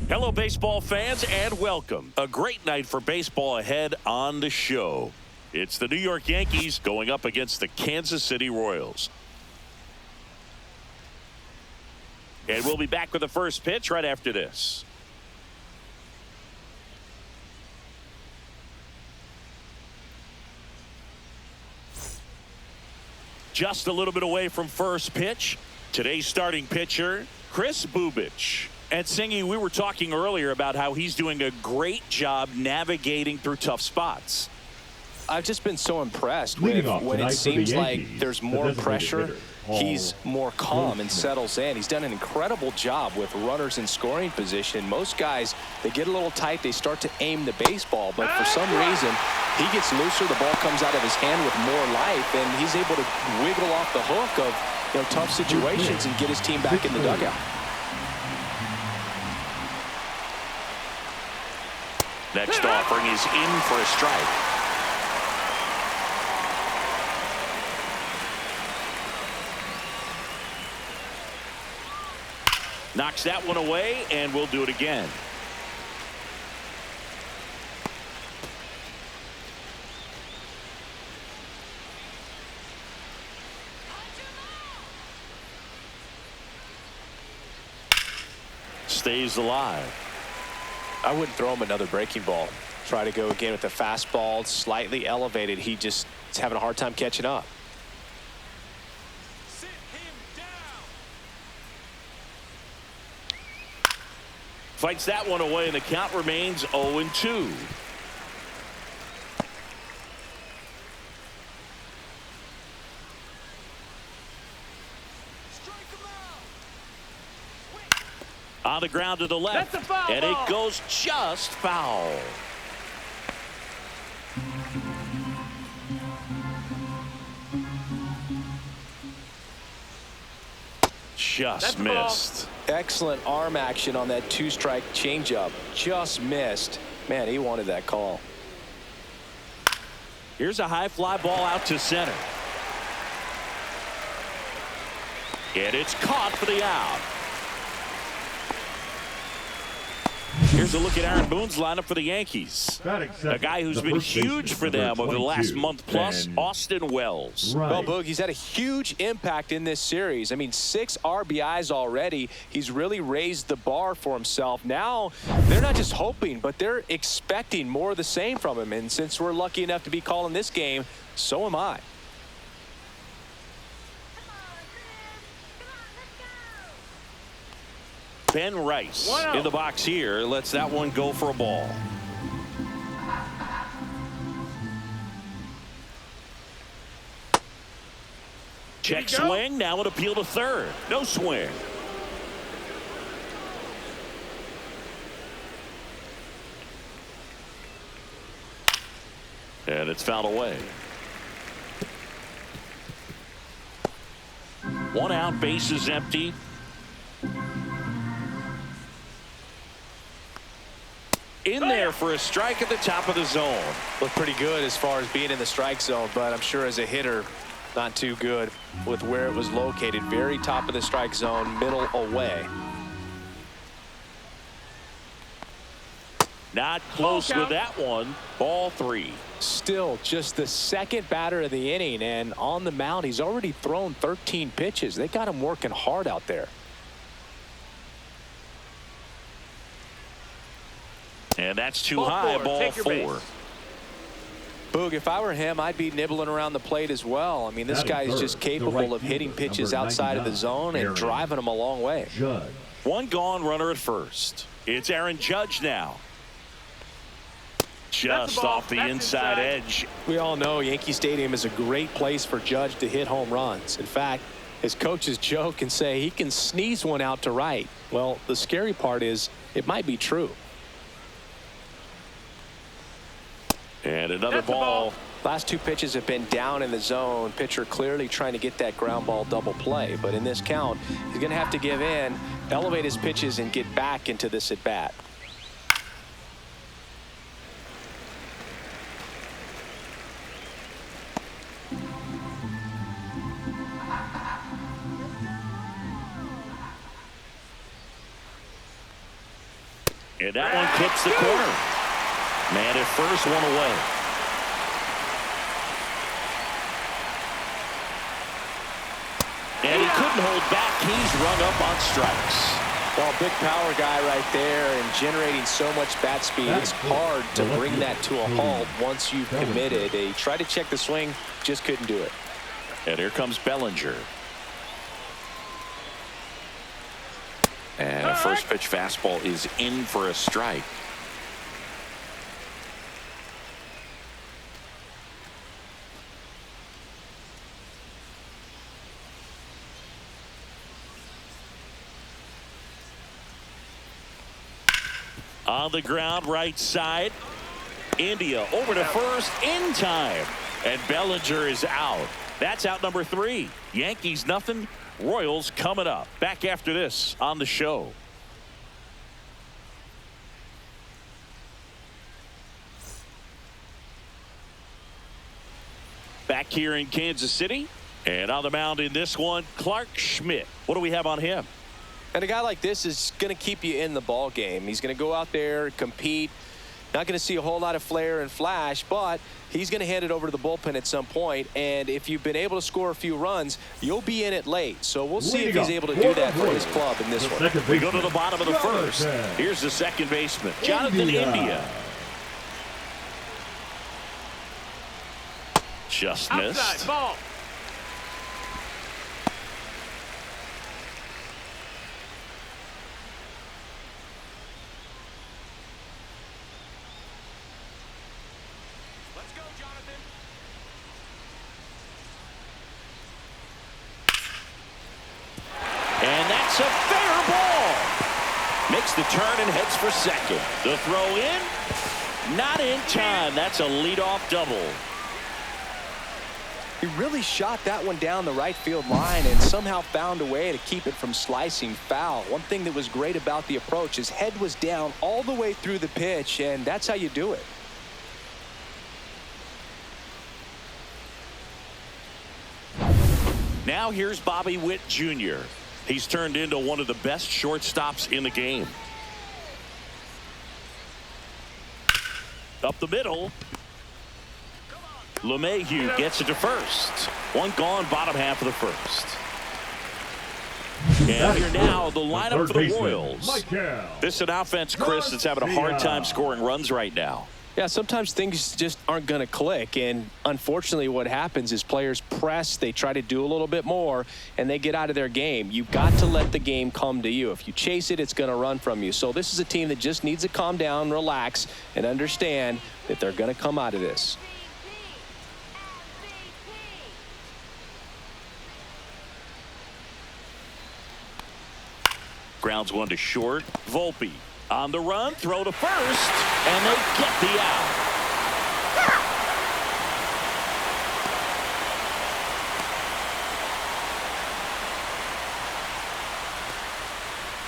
Hello, baseball fans, and welcome. A great night for baseball ahead on the show. It's the New York Yankees going up against the Kansas City Royals. And we'll be back with the first pitch right after this. Just a little bit away from first pitch. Today's starting pitcher, Kris Bubic. And Singy, we were talking earlier about how he's doing a great job navigating through tough spots. I've just been so impressed with when it seems like there's more pressure. He's more calm and settles in. He's done an incredible job with runners in scoring position. Most guys, they get a little tight, they start to aim the baseball, but for some reason, he gets looser, the ball comes out of his hand with more life, and he's able to wiggle off the hook of tough situations and get his team back in the dugout. Next offering is in for a strike. Knocks that one away, and we'll do it again. Stays alive. I wouldn't throw him another breaking ball. Try to go again with the fastball, slightly elevated. He just is having a hard time catching up. Sit him down. Fights that one away, and the count remains 0-2. On the ground to the left, That's a foul and ball. it goes just foul. Just missed. Excellent arm action on that two-strike changeup. Just missed. Man, he wanted that call. Here's a high fly ball out to center. And it's caught for the out. Here's a look at Aaron Boone's lineup for the Yankees. A guy who's been huge for them over the last month plus, Austin Wells. Well, Boog, he's had a huge impact in this series. I mean, 6 RBIs already. He's really raised the bar for himself. Now, they're not just hoping, but they're expecting more of the same from him. And since we're lucky enough to be calling this game, so am I. Ben Rice in the box here lets that one go for a ball. Check swing, now an appeal to third. No swing. And it's fouled away. 1 out, base is empty. In there for a strike at the top of the zone. Looked pretty good as far as being in the strike zone, but I'm sure as a hitter, not too good with where it was located. Very top of the strike zone, middle away. Not close with that one. Ball 3. Still just the second batter of the inning, and on the mound, he's already thrown 13 pitches. They got him working hard out there. And that's too high. Ball 4. Boog, if I were him, I'd be nibbling around the plate as well. I mean, this guy is just capable of hitting pitches outside of the zone and driving them a long way. One gone, runner at first. It's Aaron Judge now. Just off the inside edge. We all know Yankee Stadium is a great place for Judge to hit home runs. In fact, his coaches joke and say he can sneeze one out to right. Well, the scary part is it might be true. And another ball. Last 2 pitches have been down in the zone. Pitcher clearly trying to get that ground ball double play. But in this count, he's going to have to give in, elevate his pitches, and get back into this at bat. And that one clips the corner. Man at first, one away. And he couldn't hold back. He's rung up on strikes. Well, big power guy right there and generating so much bat speed. It's hard to bring that to a halt once you've committed. He tried to check the swing, just couldn't do it. And here comes Bellinger. And a first pitch fastball is in for a strike. On the ground, right side. India over to first in time. And Bellinger is out. That's out number 3. Yankees nothing. Royals coming up. Back after this on the show. Back here in Kansas City. And on the mound in this one, Clark Schmidt. What do we have on him? And a guy like this is going to keep you in the ball game. He's going to go out there, compete. Not going to see a whole lot of flair and flash, but he's going to hand it over to the bullpen at some point. And if you've been able to score a few runs, you'll be in it late. So we'll see if he's able to do that for his club in this one. We go to the bottom of the first. Here's the second baseman, Jonathan India. Just missed. Outside ball. Let's go, Jonathan. And that's a fair ball. Makes the turn and heads for second. The throw in. Not in time. That's a leadoff double. He really shot that one down the right field line and somehow found a way to keep it from slicing foul. One thing that was great about the approach, his head was down all the way through the pitch, and that's how you do it. Now here's Bobby Witt Jr. He's turned into one of the best shortstops in the game. Up the middle. LeMahieu gets it to first. One gone, bottom half of the first. And here now, the lineup for the Royals. This is an offense, Chris, that's having a hard time scoring runs right now. Yeah, sometimes things just aren't going to click, and unfortunately what happens is players press, they try to do a little bit more, and they get out of their game. You've got to let the game come to you. If you chase it, it's going to run from you. So this is a team that just needs to calm down, relax, and understand that they're going to come out of this. Grounds one to short. Volpe on the run, throw to first, and they get the out.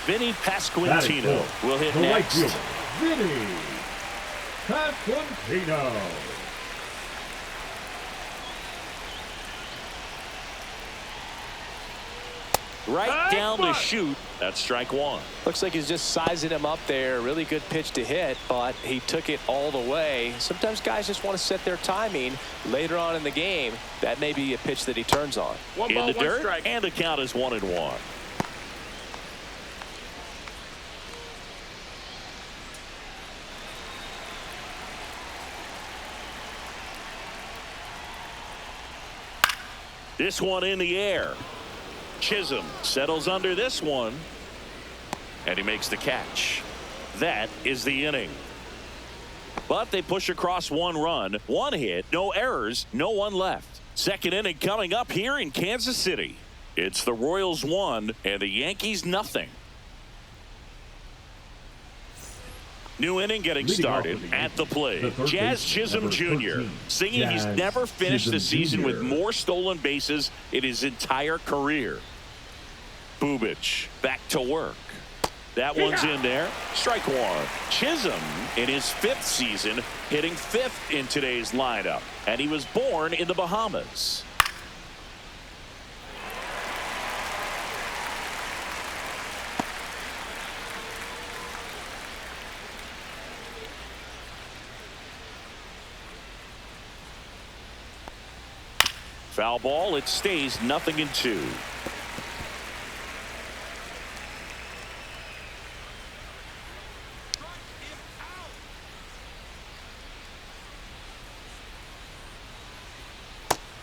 Vinny Pasquantino will hit next. Vinny Pasquantino. Right down the chute. That's strike one. Looks like he's just sizing him up there. Really good pitch to hit, but he took it all the way. Sometimes guys just want to set their timing later on in the game. That may be a pitch that he turns on. In the dirt, and the count is 1-1. This one in the air. Chisholm settles under this one, and he makes the catch. That is the inning. But they push across one run, one hit, no errors, no one left. Second inning coming up here in Kansas City. It's the Royals 1 and the Yankees nothing. New inning getting started at the plate. Jazz Chisholm Jr. singing he's never finished the season with more stolen bases in his entire career. Bubic back to work. That one's in there. Strike one. Chisholm in his 5th season hitting 5th in today's lineup. And he was born in the Bahamas. Foul ball. It stays 0-2.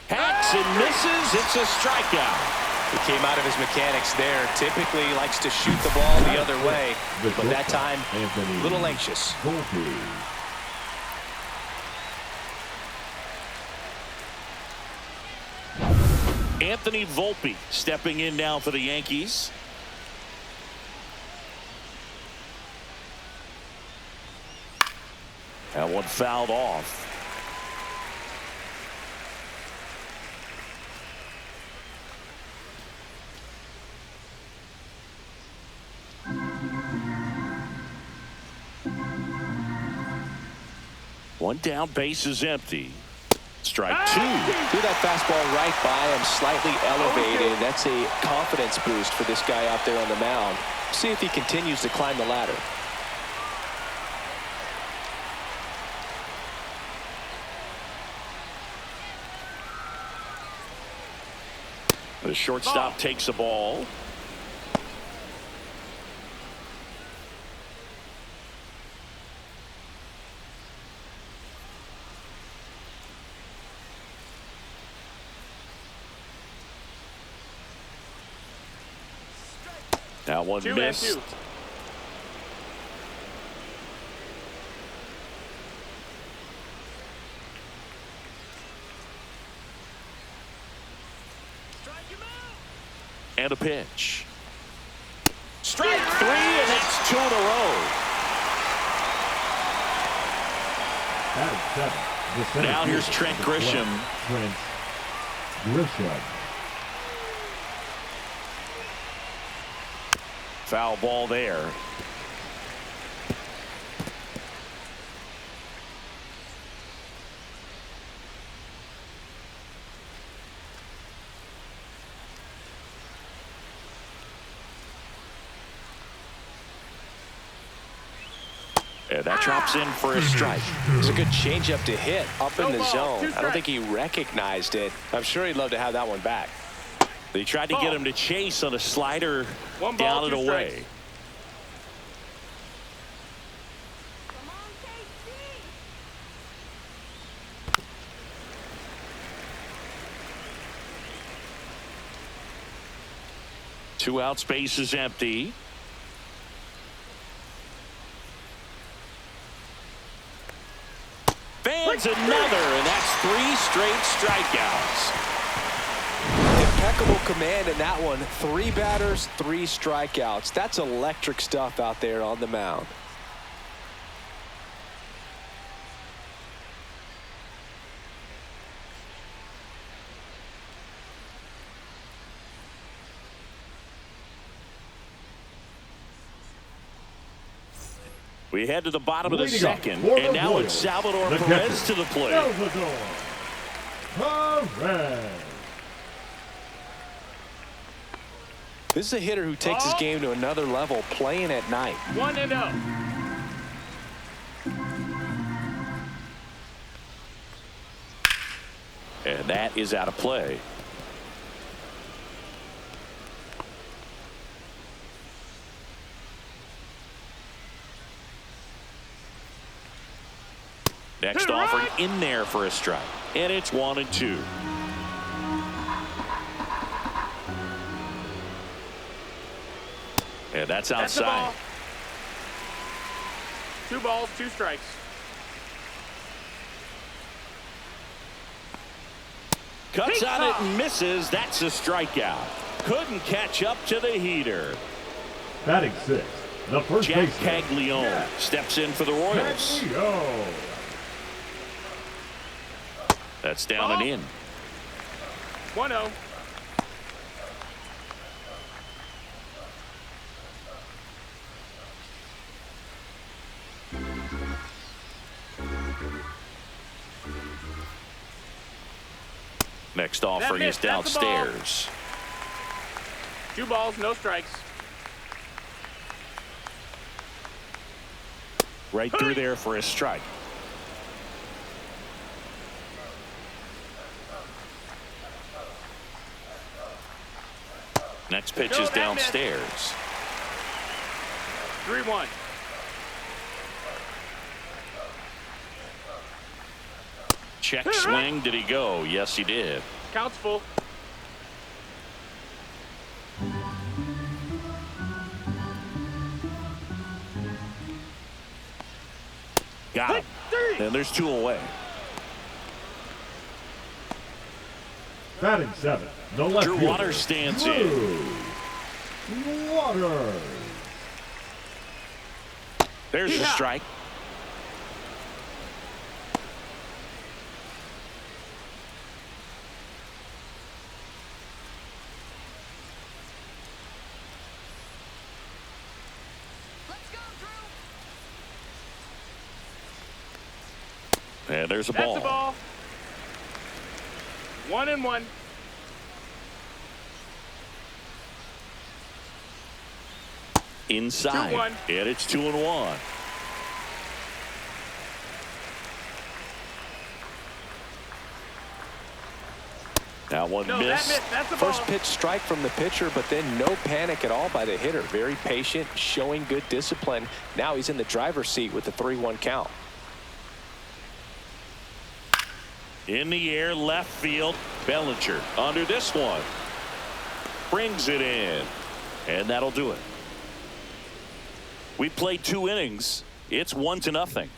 Hacks and misses. It's a strikeout. He came out of his mechanics there. Typically likes to shoot the ball the other way, but that time a little anxious. Anthony Volpe stepping in now for the Yankees. That one fouled off. One down, base is empty. Strike two. Threw that fastball right by him, slightly elevated. That's a confidence boost for this guy out there on the mound. See if he continues to climb the ladder. The shortstop takes the ball. That one missed. And a pitch. Strike three, and that's 2 in a row. Now here's Trent Grisham. Foul ball there. And that drops in for a strike. It's a good changeup to hit up in the zone. I don't think he recognized it. I'm sure he'd love to have that one back. They tried to get him to chase on a slider down and away. Two out, space is empty. Fans another, and that's 3 straight strikeouts. Impeccable command in that one. 3 batters, 3 strikeouts. That's electric stuff out there on the mound. We head to the bottom of the second, and now it's Salvador Perez to the plate. This is a hitter who takes his game to another level, playing at night. 1-0. And that is out of play. Next offering in there for a strike. And it's 1-2. And that's outside. 2 balls, 2 strikes. Cuts on it and misses. That's a strikeout. Couldn't catch up to the heater. Batting 6. The first Jack Caglione steps in for the Royals. That's down and in. 1-0. Next offering is downstairs. 2 balls, no strikes. Right through there for a strike. Next pitch is downstairs. 3-1. Check swing. Did he go? Yes, he did. Count's full. Got him. And there's 2 away. Batting 7. The left Drew fielder, Waters stands Drew in. Waters. There's the strike. And there's a ball. That's a ball. 1-1. Inside. 2-1. And it's 2-1. That one No, missed. that missed. That's a ball. First pitch strike from the pitcher, but then no panic at all by the hitter. Very patient, showing good discipline. Now he's in the driver's seat with the 3-1 count. In the air, left field. Bellinger under this one. Brings it in. And that'll do it. We played 2 innings. It's 1-0.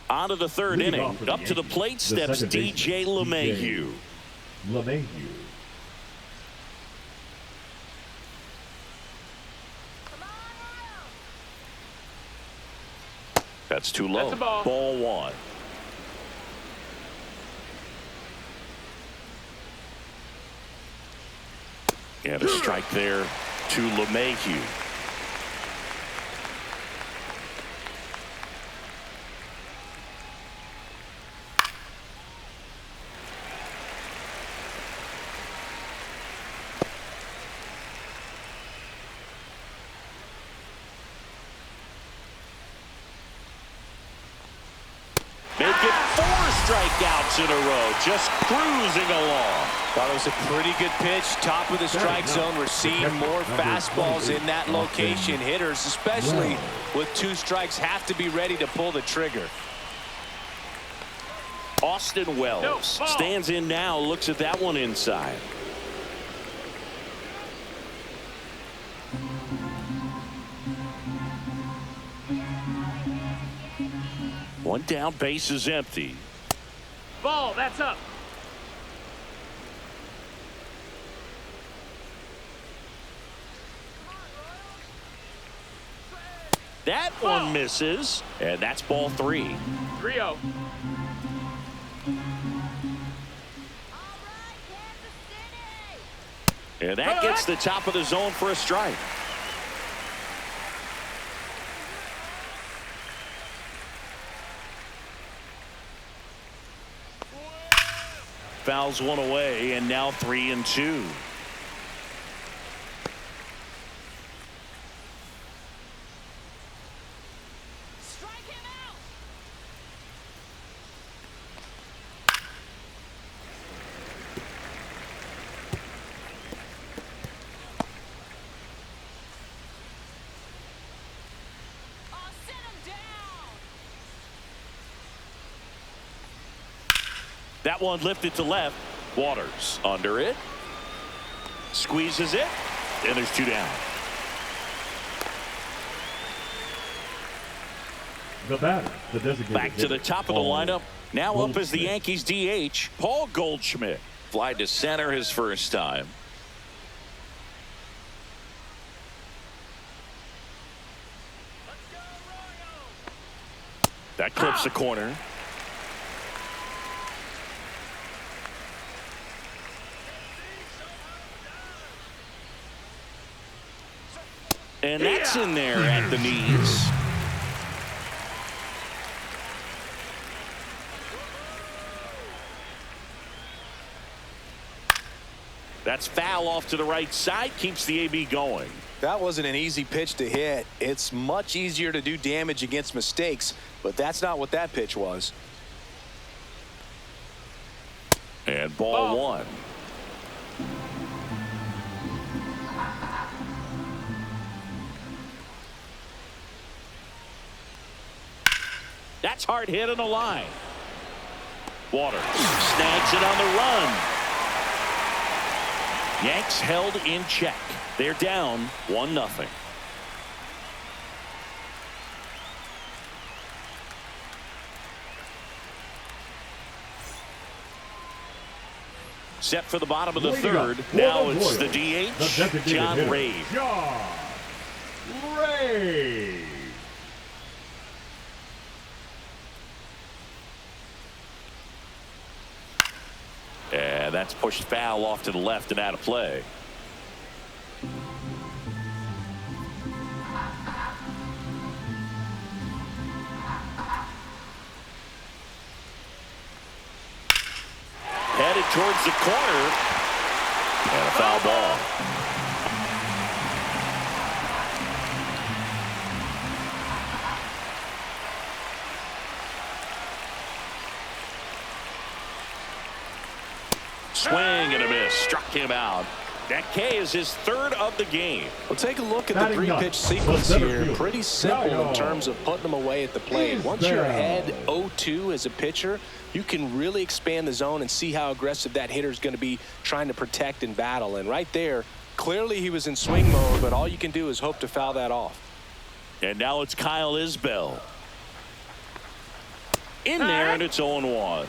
On to the 3rd inning. Up to the plate steps DJ LeMahieu. That's too low. That's a ball. Ball 1. And a strike there to LeMahieu. Make it 4 strikeouts in a row, just cruising along. Thought it was a pretty good pitch. Top of the strike zone. We're seeing more fastballs in that location. Hitters, especially with 2 strikes, have to be ready to pull the trigger. Austin Wells stands in now, looks at that one inside. One down, base is empty. Ball, that's up. That one misses, and that's ball 3. 3-0. And that gets the top of the zone for a strike. Fouls one away, and now 3-2. That one lifted to left. Waters under it. Squeezes it. And there's 2 down. The batter, the designated Back to the top of the lineup. Now up as the Goldschmidt. Yankees DH, Paul Goldschmidt. Fly to center his first time. That clips the corner. And that's in there at the knees. That's foul off to the right side. Keeps the AB going. That wasn't an easy pitch to hit. It's much easier to do damage against mistakes, but that's not what that pitch was. And ball one. That's hard hit on the line. Waters snags it on the run. Yanks held in check. They're down 1-0. Set for the bottom of the third. Now it's the DH, John Ray. John Ray. And that's pushed foul off to the left and out of play. Headed towards the corner. And a foul ball. Swing and a miss. Struck him out. That K is his third of the game. Well, take a look at the three-pitch sequence here. Pretty simple in terms of putting them away at the plate. Once you're ahead 0-2 as a pitcher, you can really expand the zone and see how aggressive that hitter is going to be trying to protect and battle. And right there, clearly he was in swing mode, but all you can do is hope to foul that off. And now it's Kyle Isbell. In there, and it's 0-1.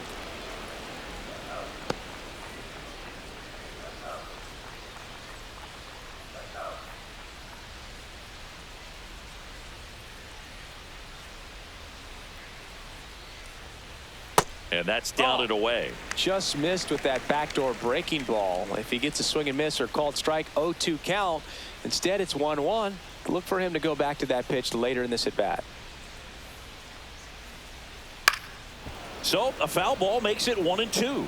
And that's down and away. Just missed with that backdoor breaking ball. If he gets a swing and miss or called strike, 0-2 count. Instead, it's 1-1. Look for him to go back to that pitch later in this at bat. So a foul ball makes it 1-2.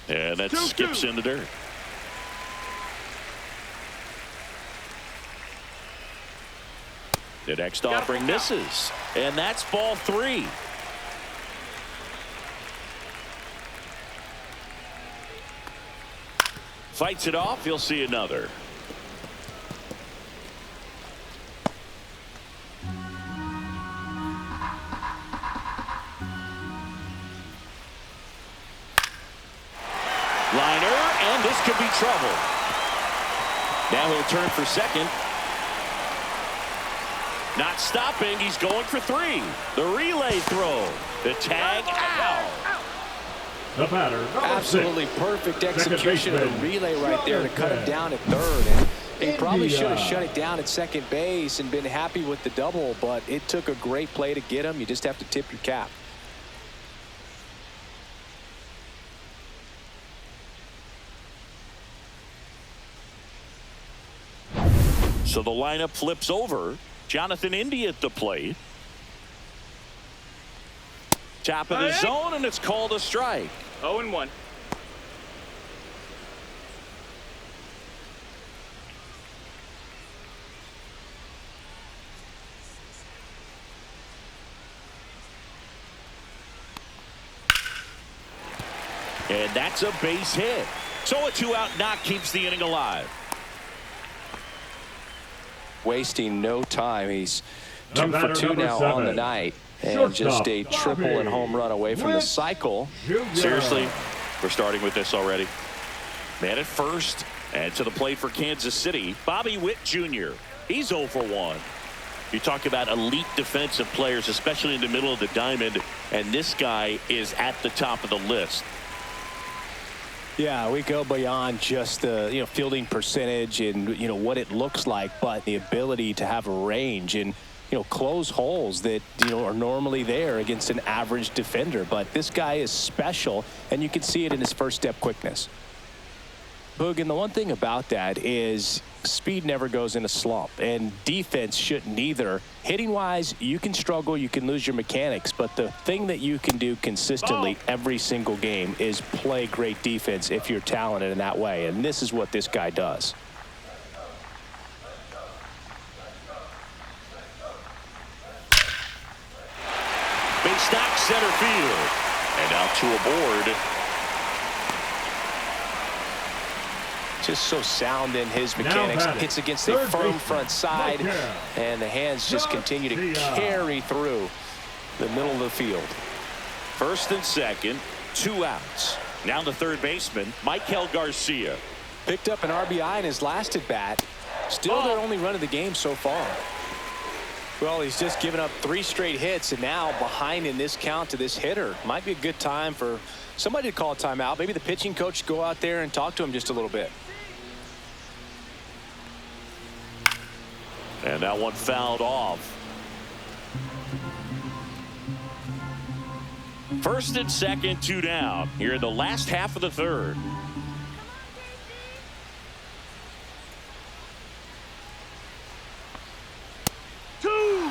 And that skips in the dirt. The next offering misses, and that's ball 3. Fights it off. You'll see another. Liner, and this could be trouble. Now he'll turn for second. Not stopping. He's going for 3. The relay throw. The tag out. The batter, absolutely perfect execution of the relay right there to cut him down at third. And he probably should have shut it down at second base and been happy with the double, but it took a great play to get him. You just have to tip your cap. So the lineup flips over. Jonathan India at the plate. Top of the zone, and it's called a strike. 0-1. And that's a base hit. So a 2-out knock keeps the inning alive. Wasting no time. He's 2 for 2 now on the night, and just a triple and home run away from the cycle. Seriously, we're starting with this already. Man at first, and to the plate for Kansas City, Bobby Witt Jr. He's 0 for 1. You talk about elite defensive players, especially in the middle of the diamond, and this guy is at the top of the list. Yeah, we go beyond just the fielding percentage and what it looks like, but the ability to have a range and close holes that are normally there against an average defender. But this guy is special, and you can see it in his first step quickness. Boog, and the one thing about that is speed never goes in a slump, and defense shouldn't either. Hitting-wise, you can struggle, you can lose your mechanics, but the thing that you can do consistently every single game is play great defense if you're talented in that way, and this is what this guy does. Base knock center field. And out to a board. Just so sound in his mechanics. Hits against a firm front side, and the hands just continue to carry through the middle of the field. First and second, 2 outs. Now the third baseman, Michael Garcia. Picked up an RBI in his last at bat. Still their only run of the game so far. Well, he's just given up 3 straight hits, and now behind in this count to this hitter. Might be a good time for somebody to call a timeout. Maybe the pitching coach go out there and talk to him just a little bit. And that one fouled off. First and second, 2 down. Here in the last half of the third. Two.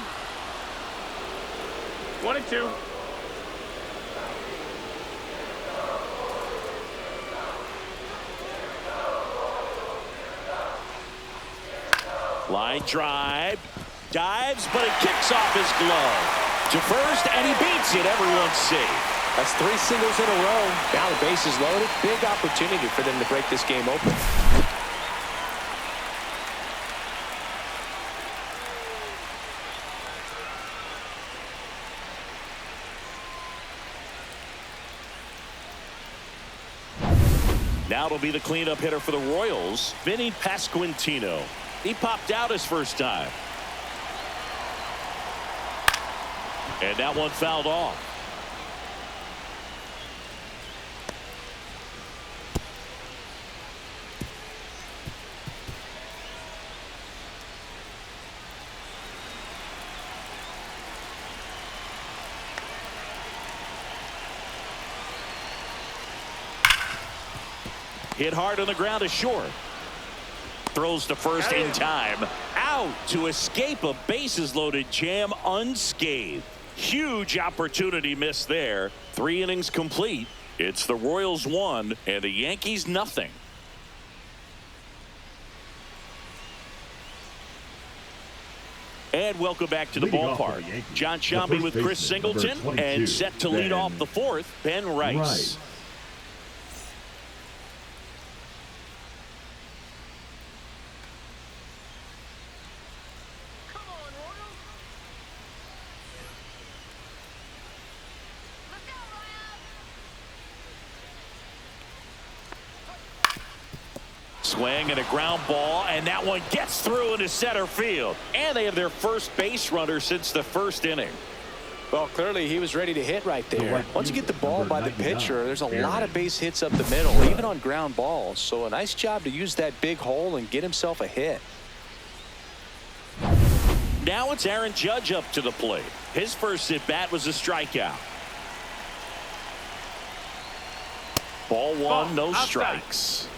1 and 2. Line drive, dives, but it kicks off his glove to first, and he beats it. Everyone's safe. That's 3 singles in a row. Now the base is loaded. Big opportunity for them to break this game open. Now it'll be the cleanup hitter for the Royals, Vinny Pasquantino. He popped out his first time. And that one fouled off. Hit hard on the ground to short. Throws to first in time. Out to escape a bases loaded jam unscathed. Huge opportunity missed there. 3 innings complete. It's the Royals 1 and the Yankees nothing. And welcome back to the ballpark. John Sciambi with Chris Singleton, and set to lead off the 4th, Ben Rice. Swing and a ground ball, and that one gets through into center field. And they have their first base runner since the first inning. Well, clearly he was ready to hit right there. Once you get the ball by the pitcher, there's a lot of base hits up the middle, even on ground balls. So a nice job to use that big hole and get himself a hit. Now it's Aaron Judge up to the plate. His first at bat was a strikeout. Ball 1, no strikes.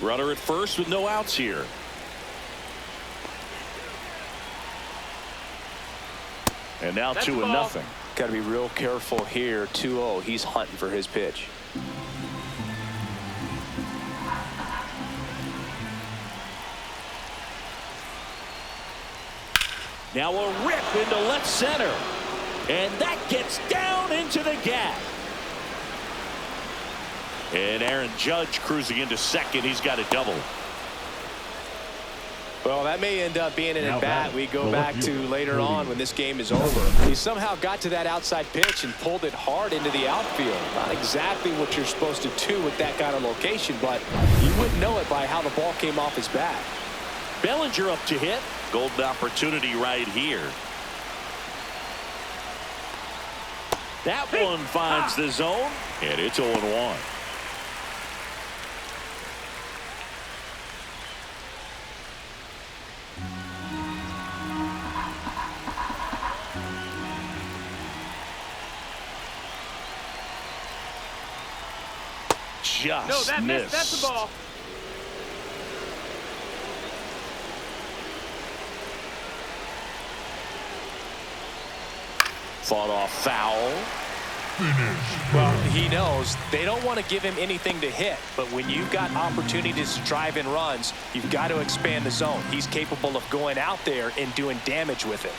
Runner at first with no outs here. And now 2-0. Got to be real careful here. 2-0. He's hunting for his pitch. Now a rip into left center. And that gets down into the gap. And Aaron Judge cruising into second. He's got a double. Well, that may end up being an at-bat we go back to later on when this game is over. He somehow got to that outside pitch and pulled it hard into the outfield. Not exactly what you're supposed to do with that kind of location, but you wouldn't know it by how the ball came off his bat. Bellinger up to hit. Golden opportunity right here. That one finds the zone, and it's 0-1. just No, missed. that's the ball. Fought off foul. Well, he knows they don't want to give him anything to hit, but when you've got opportunities to drive in runs, you've got to expand the zone. He's capable of going out there and doing damage with it.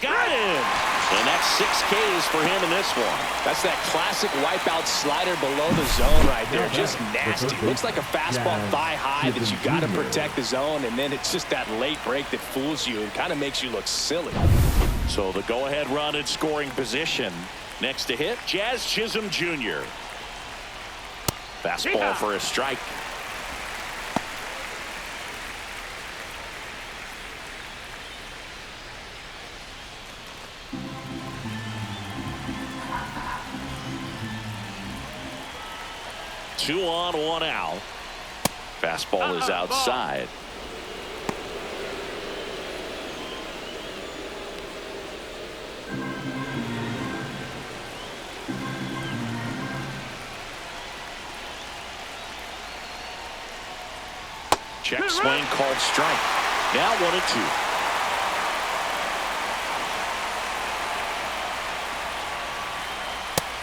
Got him! And that's 6 Ks for him in this one. That's that classic wipeout slider below the zone right there. Just nasty. Looks like a fastball thigh high that you got to protect the zone, and then it's just that late break that fools you and kind of makes you look silly. So the go-ahead run in scoring position. Next to hit, Jazz Chisholm Jr. Fastball for a strike. Two on, one out. Fastball is outside. Check swing called strike. Now 1-2.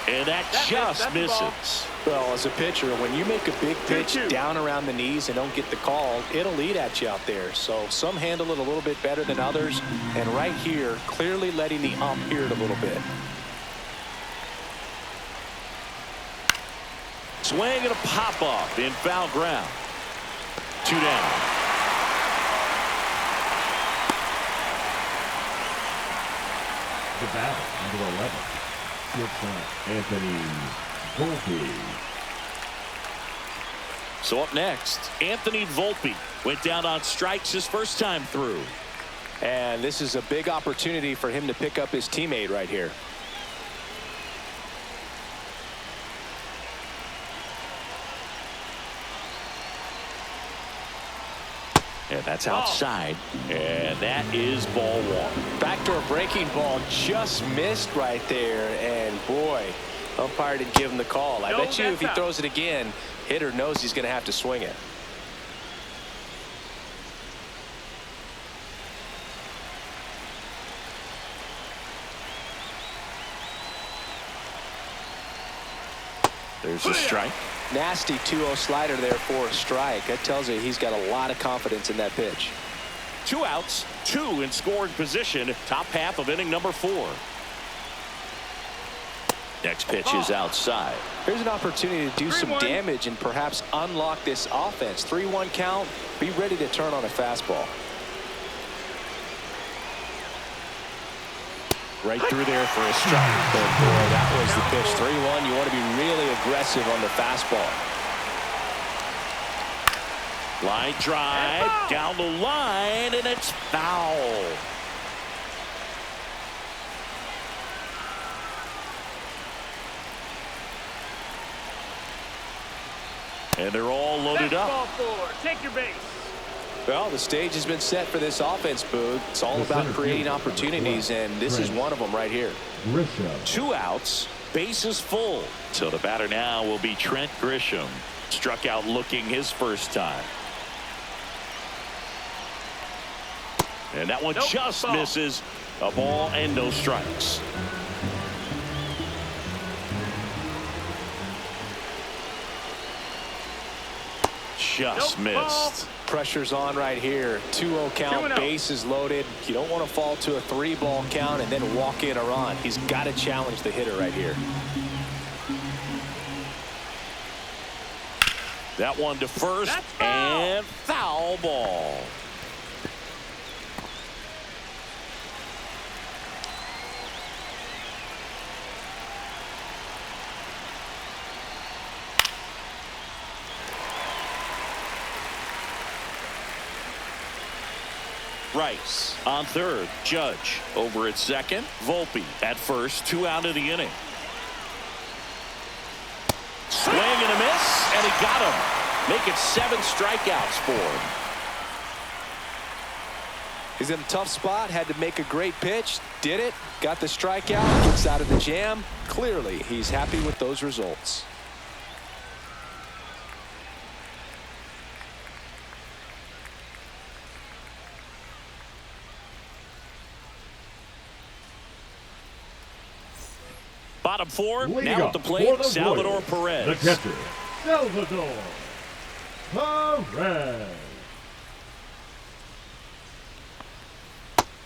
And that just misses. Well, as a pitcher, when you make a big pitch down around the knees and don't get the call, it'll eat at you out there. So some handle it a little bit better than others. And right here, clearly letting the ump hear it a little bit. Swing and a pop-up in foul ground. 2 down. The batter, number 11. Anthony Volpe. So up next, Anthony Volpe went down on strikes his first time through. And this is a big opportunity for him to pick up his teammate right here. And that's outside. And that is ball 1. Backdoor breaking ball just missed right there. And boy, umpire didn't give him the call. I bet you if he throws it again, hitter knows he's going to have to swing it. There's a strike. Nasty 2-0 slider there for a strike. That tells you he's got a lot of confidence in that pitch. 2 outs, 2 in scoring position. Top half of inning number 4. Next pitch is outside. Here's an opportunity to do some damage and perhaps unlock this offense. 3-1 count. Be ready to turn on a fastball. Right through there for a strike. Oh boy, that was the pitch. 3-1. You want to be really aggressive on the fastball. Line drive down the line, and it's foul. And they're all loaded up. Ball 4. Take your base. Well, the stage has been set for this offense, Boog. It's all about creating opportunities, and this is one of them right here. 2 outs, bases full. So the batter now will be Trent Grisham. Struck out looking his first time. And that one just misses. A ball and no strikes. Just missed. Pressure's on right here. 2-0 count, bases loaded. You don't want to fall to a 3-ball count and then walk in a run. He's got to challenge the hitter right here. That one to first, and foul ball. Rice on third. Judge over at second. Volpe at first. 2 out of the inning. Swing and a miss, and he got him. Make it 7 strikeouts for him. He's in a tough spot, had to make a great pitch, did it, got the strikeout, gets out of the jam. Clearly, he's happy with those results. Bottom four, Leading now at the plate, Salvador Perez. The catcher, Salvador Perez.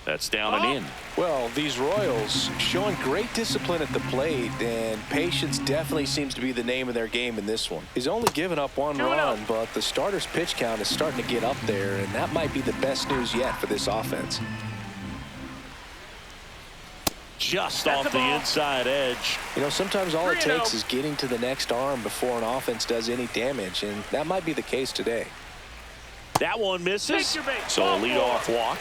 That's down and in. Well, these Royals showing great discipline at the plate, and patience definitely seems to be the name of their game in this one. He's only given up one run, but the starter's pitch count is starting to get up there, and that might be the best news yet for this offense. Just off the inside edge. You know, sometimes all it takes is getting to the next arm before an offense does any damage, and that might be the case today. That one misses, so a leadoff walk.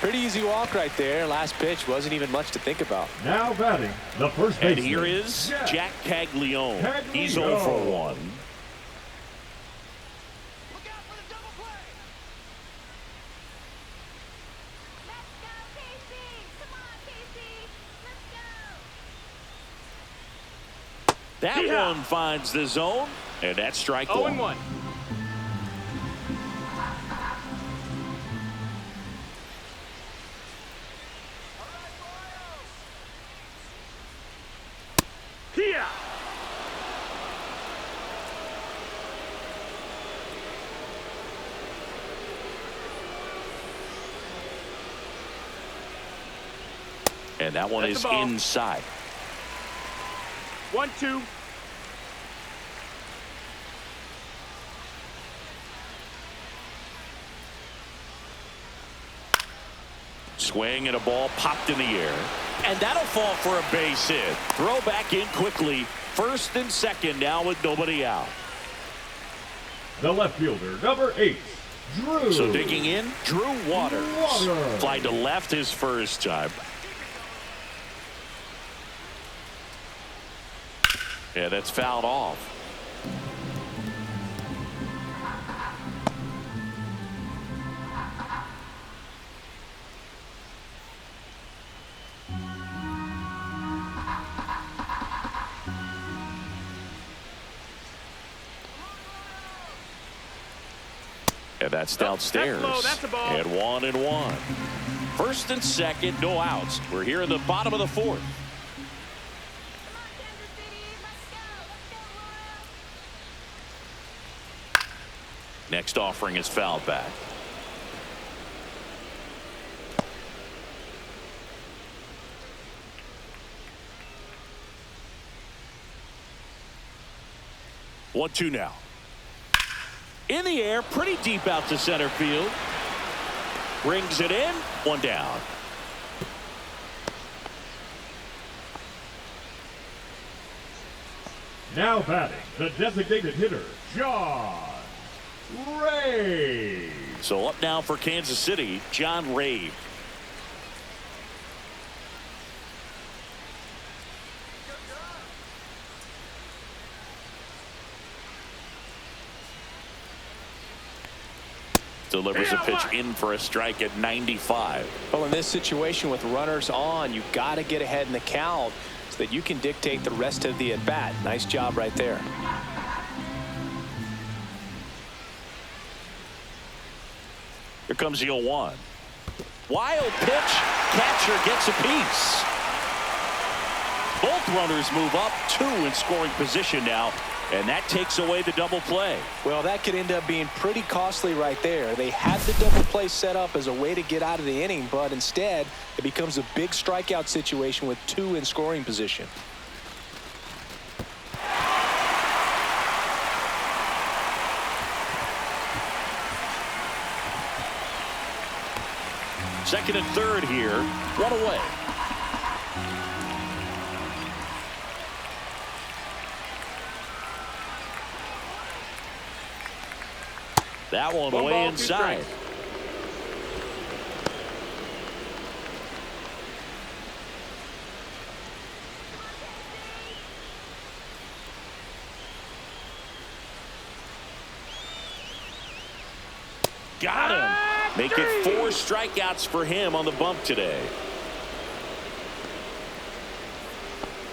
Pretty easy walk right there. Last pitch wasn't even much to think about. Now batting, the first baseman. And here is Jack Caglione. He's 0 for 1. That one finds the zone, and that's strike 1. Here. And that one is inside. 1-2. Swing and a ball popped in the air. And that'll fall for a base hit. Throw back in quickly. First and second now with nobody out. The left fielder, number 8, Drew. So digging in, Drew Waters. Fly to left his first time. Yeah, that's fouled off. And that's downstairs. That's a ball. And 1-1. First and second, no outs. We're here in the bottom of the fourth. Next offering is fouled back. One, two now. In the air, pretty deep out to center field. Brings it in, one down. Now batting, the designated hitter, John Ray. So up now for Kansas City, John Ray. Delivers a pitch in for a strike at 95. Well, in this situation with runners on, you've got to get ahead in the count so that you can dictate the rest of the at-bat. Nice job right there. Here comes the 0-1. Wild pitch. Catcher gets a piece. Both runners move up, 2 in scoring position now. And that takes away the double play. Well, that could end up being pretty costly right there. They had the double play set up as a way to get out of the inning, but instead it becomes a big strikeout situation with 2 in scoring position. Second and third here. 1 away. That one way inside. Got him. Make it 4 strikeouts for him on the bump today.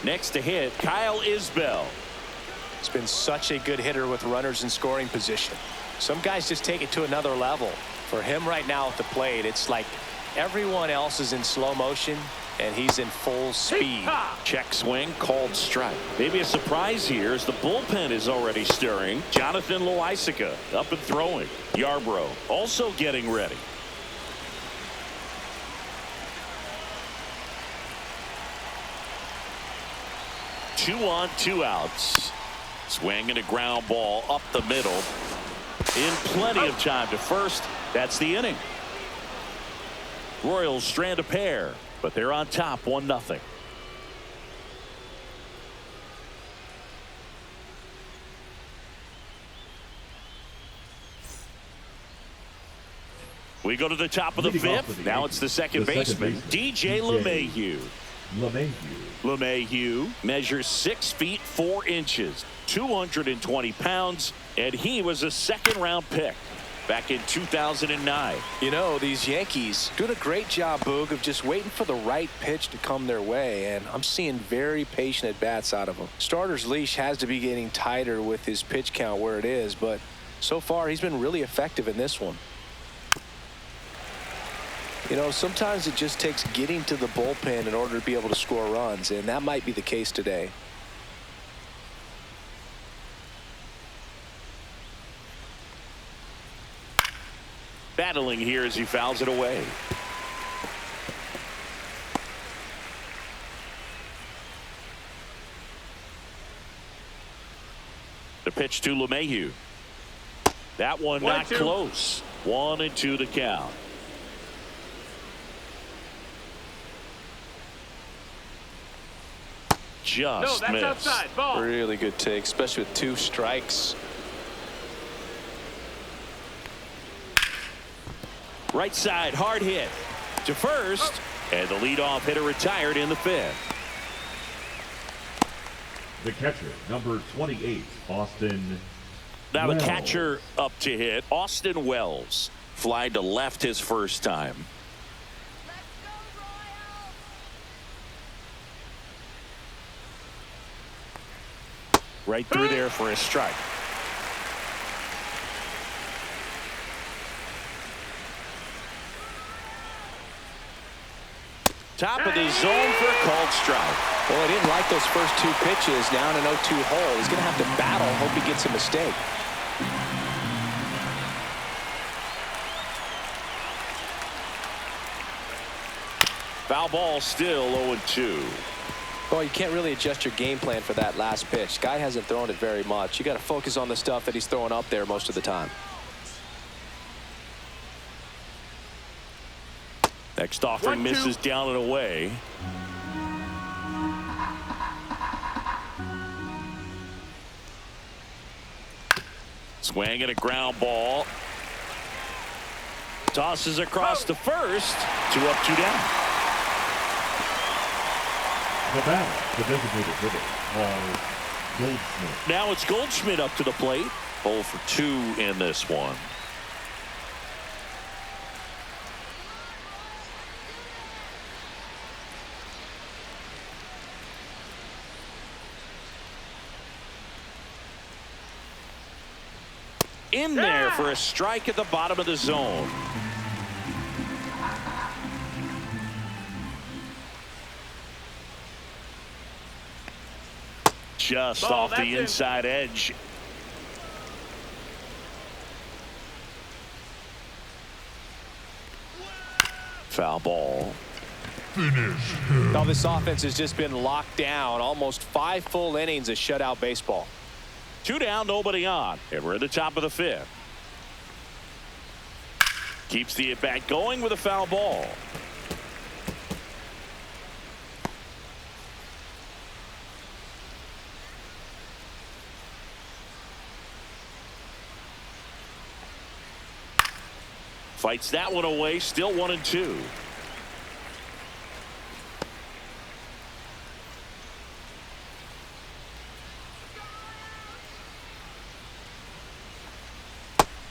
Next to hit, Kyle Isbell. He's been such a good hitter with runners in scoring position. Some guys just take it to another level. For him right now at the plate, it's like everyone else is in slow motion and he's in full speed. Check swing, called strike. Maybe a surprise here as the bullpen is already stirring. Jonathan Loaisiga up and throwing. Yarbrough also getting ready. Two on, 2 outs. Swing and a ground ball up the middle. In plenty of time to first. That's the inning. Royals strand a pair, but they're on top 1-0. We go to the top of the 5th. Now it's the second baseman, DJ LeMahieu. LeMahieu measures 6 feet 4 inches, 220 pounds, and he was a second-round pick back in 2009. You know, these Yankees doing a great job, Boog, of just waiting for the right pitch to come their way, and I'm seeing very patient at-bats out of them. Starter's leash has to be getting tighter with his pitch count where it is, but so far he's been really effective in this one. You know, sometimes it just takes getting to the bullpen in order to be able to score runs, and that might be the case today. Battling here as he fouls it away. The pitch to LeMahieu. That one not close. 1-2 to count. Just that's missed. outside. Ball. Really good take, especially with 2 strikes. Right side, hard hit to first, and the leadoff hitter retired in the 5th. The catcher, number 28, Austin. Now Wells. the catcher up to hit, Austin Wells. Fly to left his first time. Right through there for a strike. Top of the zone for a called strike. Well, I didn't like those first 2 pitches. Now in an 0-2 hole. He's going to have to battle. Hope he gets a mistake. Foul ball, still 0-2. Well, you can't really adjust your game plan for that last pitch. Guy hasn't thrown it very much. You got to focus on the stuff that he's throwing up there most of the time. Next offering misses down and away. Swing and a ground ball. Tosses across to first. 2 up, 2 down. The batter, the designated hitter, Goldschmidt. Now it's Goldschmidt up to the plate. 0 for 2 in this one. In there for a strike at the bottom of the zone. Just off the inside edge. Foul ball. Now this offense has just been locked down. Almost 5 full innings of shutout baseball. 2 down, nobody on, and we're at the top of the 5th. Keeps the at-bat going with a foul ball. Fights that one away, still 1-2.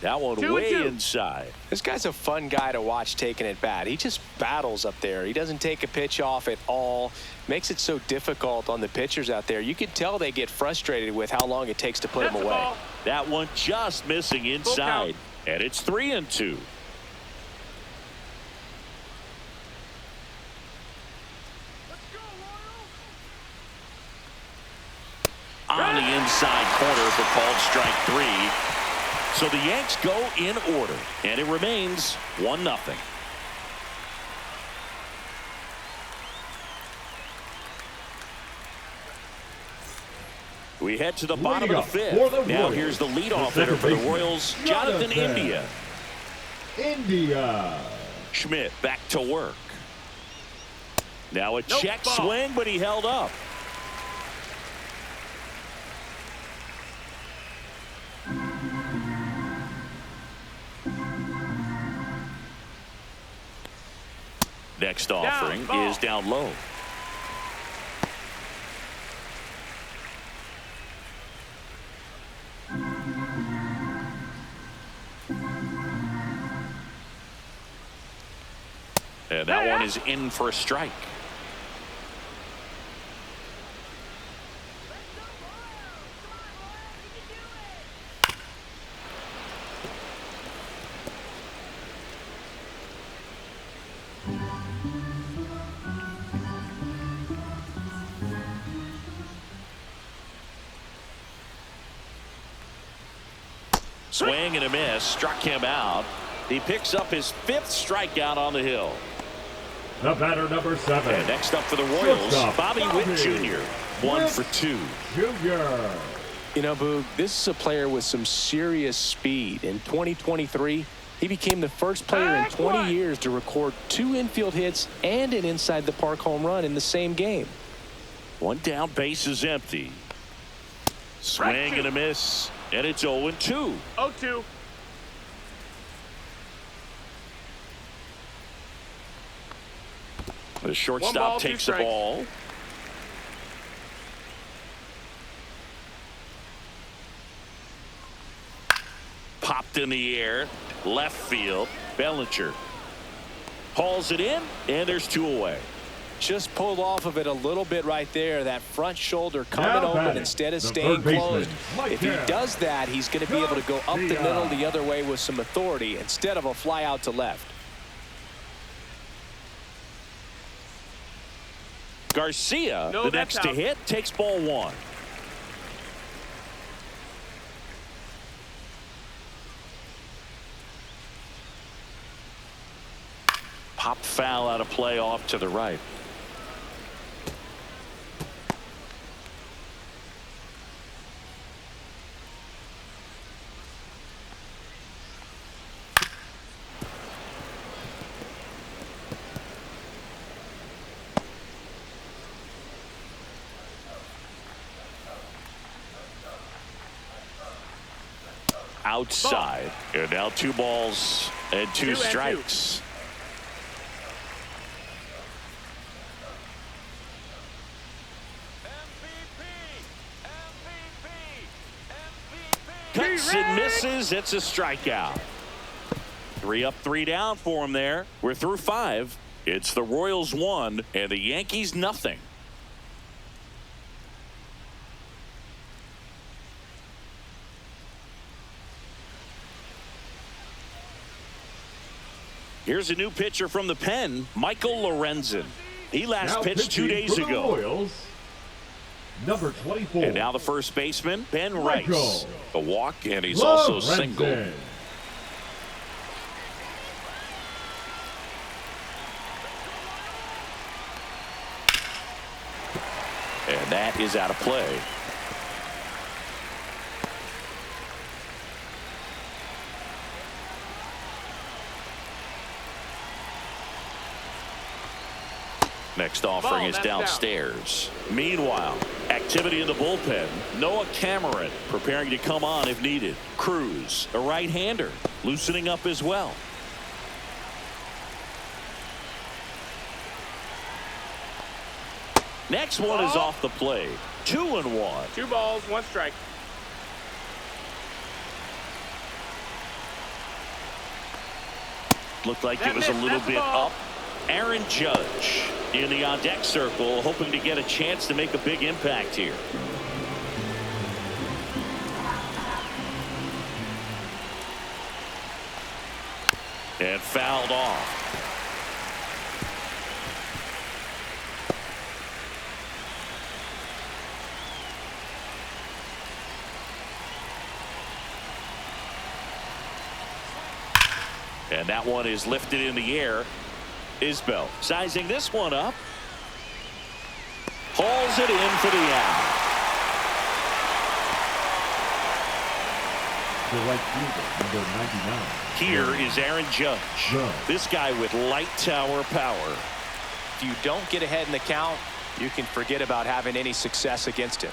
That one way inside. This guy's a fun guy to watch taking at bat. He just battles up there. He doesn't take a pitch off at all. Makes it so difficult on the pitchers out there. You can tell they get frustrated with how long it takes to put him away. That one just missing inside. And it's 3-2. On the inside corner for called strike 3. So the Yanks go in order, and it remains 1-0. We head to the bottom of the 5th. Now here's the leadoff hitter for the Royals, Jonathan India. Schmidt back to work. Now a check swing, but he held up. Next offering is down low. And that one is in for a strike. Swing and a miss, struck him out. He picks up his 5th strikeout on the hill. The batter, number 7. And next up for the Royals, Bobby Witt Jr. 1 for 2. Jr. You know, Boog, this is a player with some serious speed. In 2023, he became the first player in 20 years to record 2 infield hits and an inside-the-park home run in the same game. One down, base is empty. Swing and a miss, and it's 0-2. 0-2. The shortstop takes the ball. Popped in the air, left field. Bellinger hauls it in, and there's 2 away. Just pulled off of it a little bit right there. That front shoulder coming open instead of staying closed. If he does that, he's going to be able to go up the middle the other way with some authority instead of a fly out to left. Garcia, the next to hit, takes ball 1. Pop foul out of play off to the right. Outside. And now 2 balls and 2 strikes. Cuts and misses. It's a strikeout. 3 up, 3 down for him there. We're through 5. It's the Royals 1 and the Yankees nothing. Here's a new pitcher from the pen, Michael Lorenzen. He last pitched 2 days ago. Royals, number 24. And now the first baseman, Ben Rice. A walk, and he's also single. And that is out of play. Next offering is downstairs. Meanwhile, activity in the bullpen. Noah Cameron preparing to come on if needed. Cruz, a right-hander, loosening up as well. Next one is off the plate. 2-1. 2 balls, 1 strike. Looked like it was a little bit up. Aaron Judge in the on-deck circle, hoping to get a chance to make a big impact here. And fouled off. And that one is lifted in the air. Isbell sizing this one up. Hauls it in for the out. The right fielder, number 99. Here is Aaron Judge. This guy with light tower power. If you don't get ahead in the count, you can forget about having any success against him.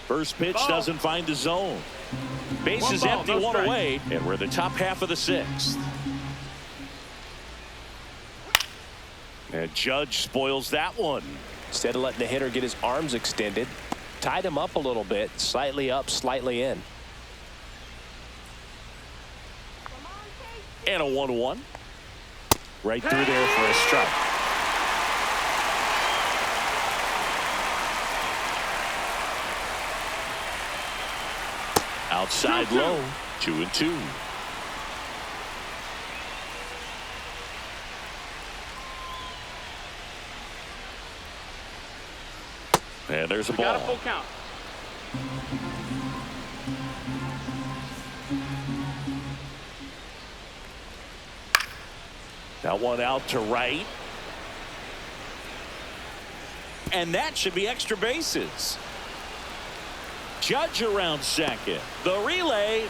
First pitch doesn't find the zone. Base is empty, one away, and we're the top half of the sixth. And Judge spoils that one. Instead of letting the hitter get his arms extended, tied him up a little bit, slightly up, slightly in. And a 1-1. Right through there for a strike. Outside low, 2-2. And there's a ball. Got a full count. That one out to right. And that should be extra bases. Judge around second. The relay.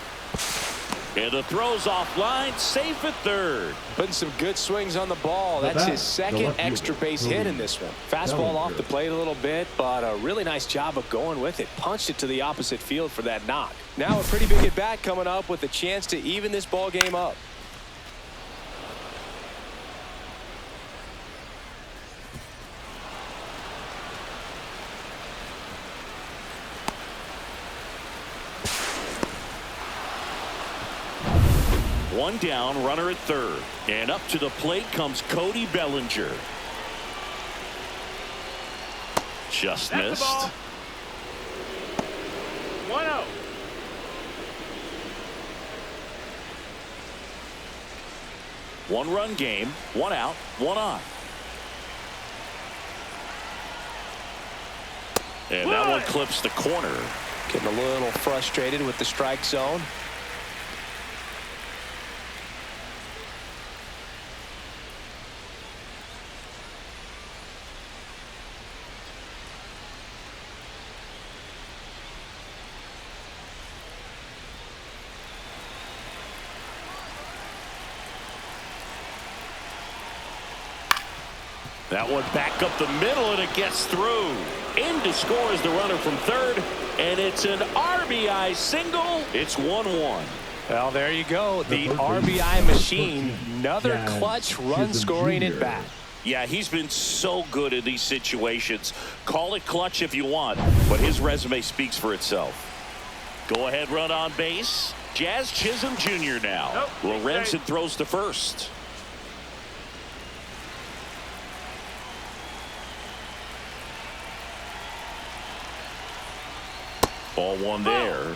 And the throw's offline. Safe at third. Putting some good swings on the ball. That's his second extra base hit in this one. Fastball off the plate a little bit, but a really nice job of going with it. Punched it to the opposite field for that knock. Now a pretty big at bat coming up with a chance to even this ball game up. One down, runner at third. And up to the plate comes Cody Bellinger. Just missed. 1-0. One-run game, one out, one on. And that one clips the corner. Getting a little frustrated with the strike zone. That one back up the middle, and it gets through. In to score is the runner from third, and it's an RBI single. It's 1-1. Well, there you go. The RBI machine. Another clutch run scoring at bat. Yeah, he's been so good in these situations. Call it clutch if you want, but his resume speaks for itself. Go ahead, run on base. Jazz Chisholm Jr. now. Lorenzen throws to first. Ball one there.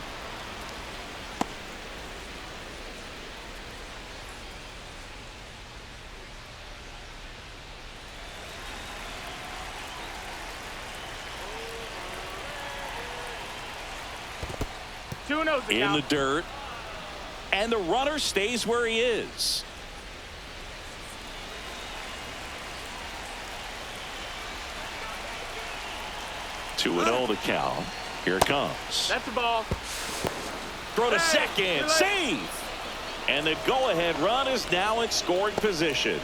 In the dirt. And the runner stays where he is. Two and 0 to count. Here it comes. That's the ball. Throw to second. Save. And the go-ahead run is now in scoring position.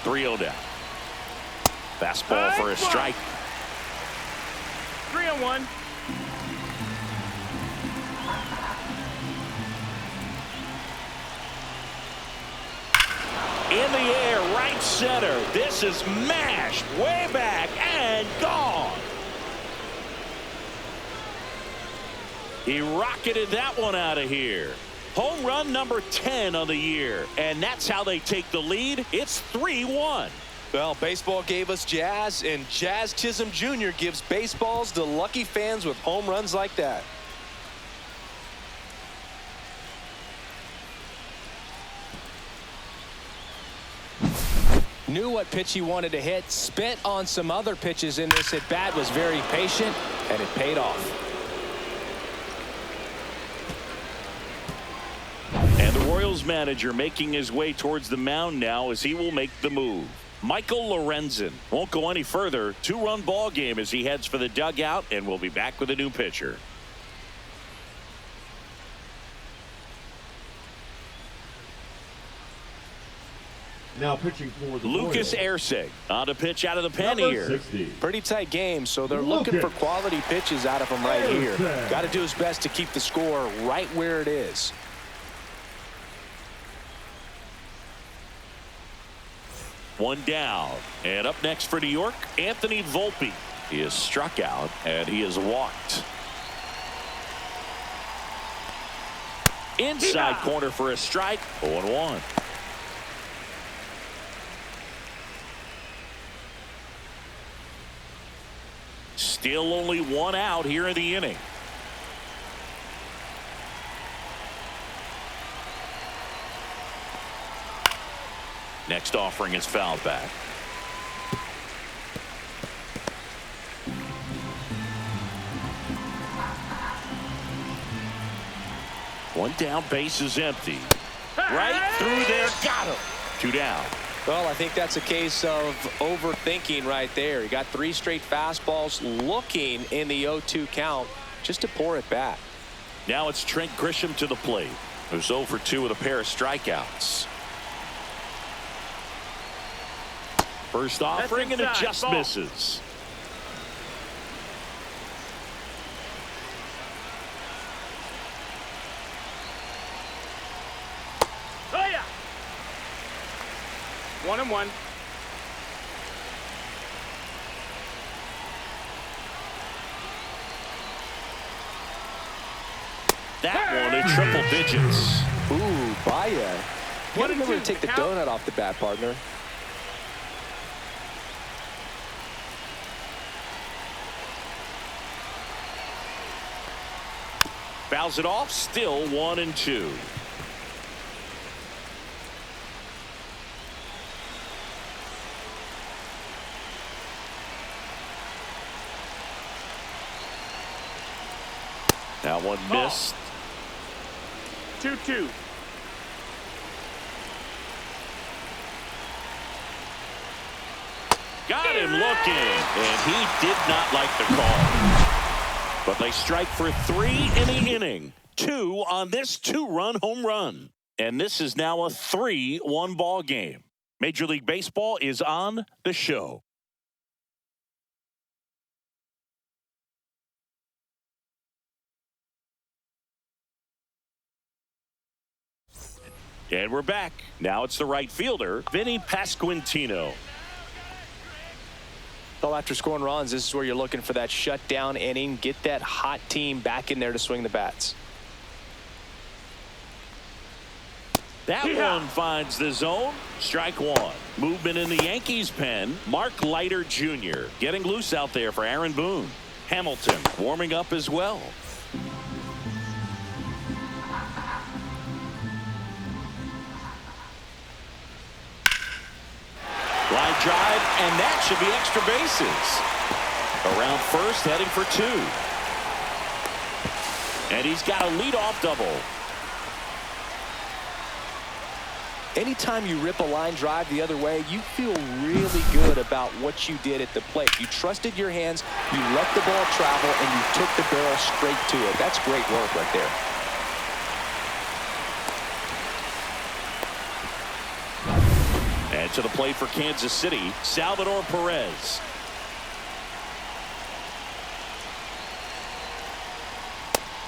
Three-0 down. Fastball for a strike. 3-1. In the air, right center. This is mashed way back and gone. He rocketed that one out of here. Home run number 10 on the year. And that's how they take the lead. It's 3-1. Well, baseball gave us Jazz, and Jazz Chisholm Jr. gives baseballs to lucky fans with home runs like that. Knew what pitch he wanted to hit, spent on some other pitches in this at bat, was very patient, and it paid off. And the Royals manager making his way towards the mound now as he will make the move. Michael Lorenzen won't go any further. 2-run ball game as he heads for the dugout, and we'll be back with a new pitcher. Now pitching for the Lucas Royals. Ersig on a pitch out of the pen Number here. 60. Pretty tight game, so they're looking for quality pitches out of him right here. Got to do his best to keep the score right where it is. One down. And up next for New York, Anthony Volpe. He is struck out, and he is walked. Inside corner for a strike. 0-1. Still only one out here in the inning. Next offering is fouled back. One down, base is empty. Right through there, got him. 2 down. Well, I think that's a case of overthinking right there. He got 3 straight fastballs looking in the 0-2 count just to pour it back. Now it's Trent Grisham to the plate, who's 0 for 2 with a pair of strikeouts. First offering, and it just misses. Oh, yeah. 1-1. That one in triple digits. Ooh, Baya. You gotta remember to take the donut off the bat, partner. Fouls it off, still 1-2. That one missed. 2-2. Got him looking, and he did not like the call. But they strike for 3 in the inning. 2 on this 2-run home run. And this is now a 3-1 ball game. Major League Baseball is on the show. And we're back. Now it's the right fielder, Vinny Pasquantino. Well, after scoring runs, this is where you're looking for that shutdown inning. Get that hot team back in there to swing the bats. That one finds the zone. Strike 1. Movement in the Yankees pen. Mark Leiter Jr. getting loose out there for Aaron Boone. Hamilton warming up as well. Line drive, and that should be extra bases. Around first, heading for 2. And he's got a leadoff double. Anytime you rip a line drive the other way, you feel really good about what you did at the plate. You trusted your hands, you let the ball travel, and you took the barrel straight to it. That's great work right there. And to the plate for Kansas City, Salvador Perez.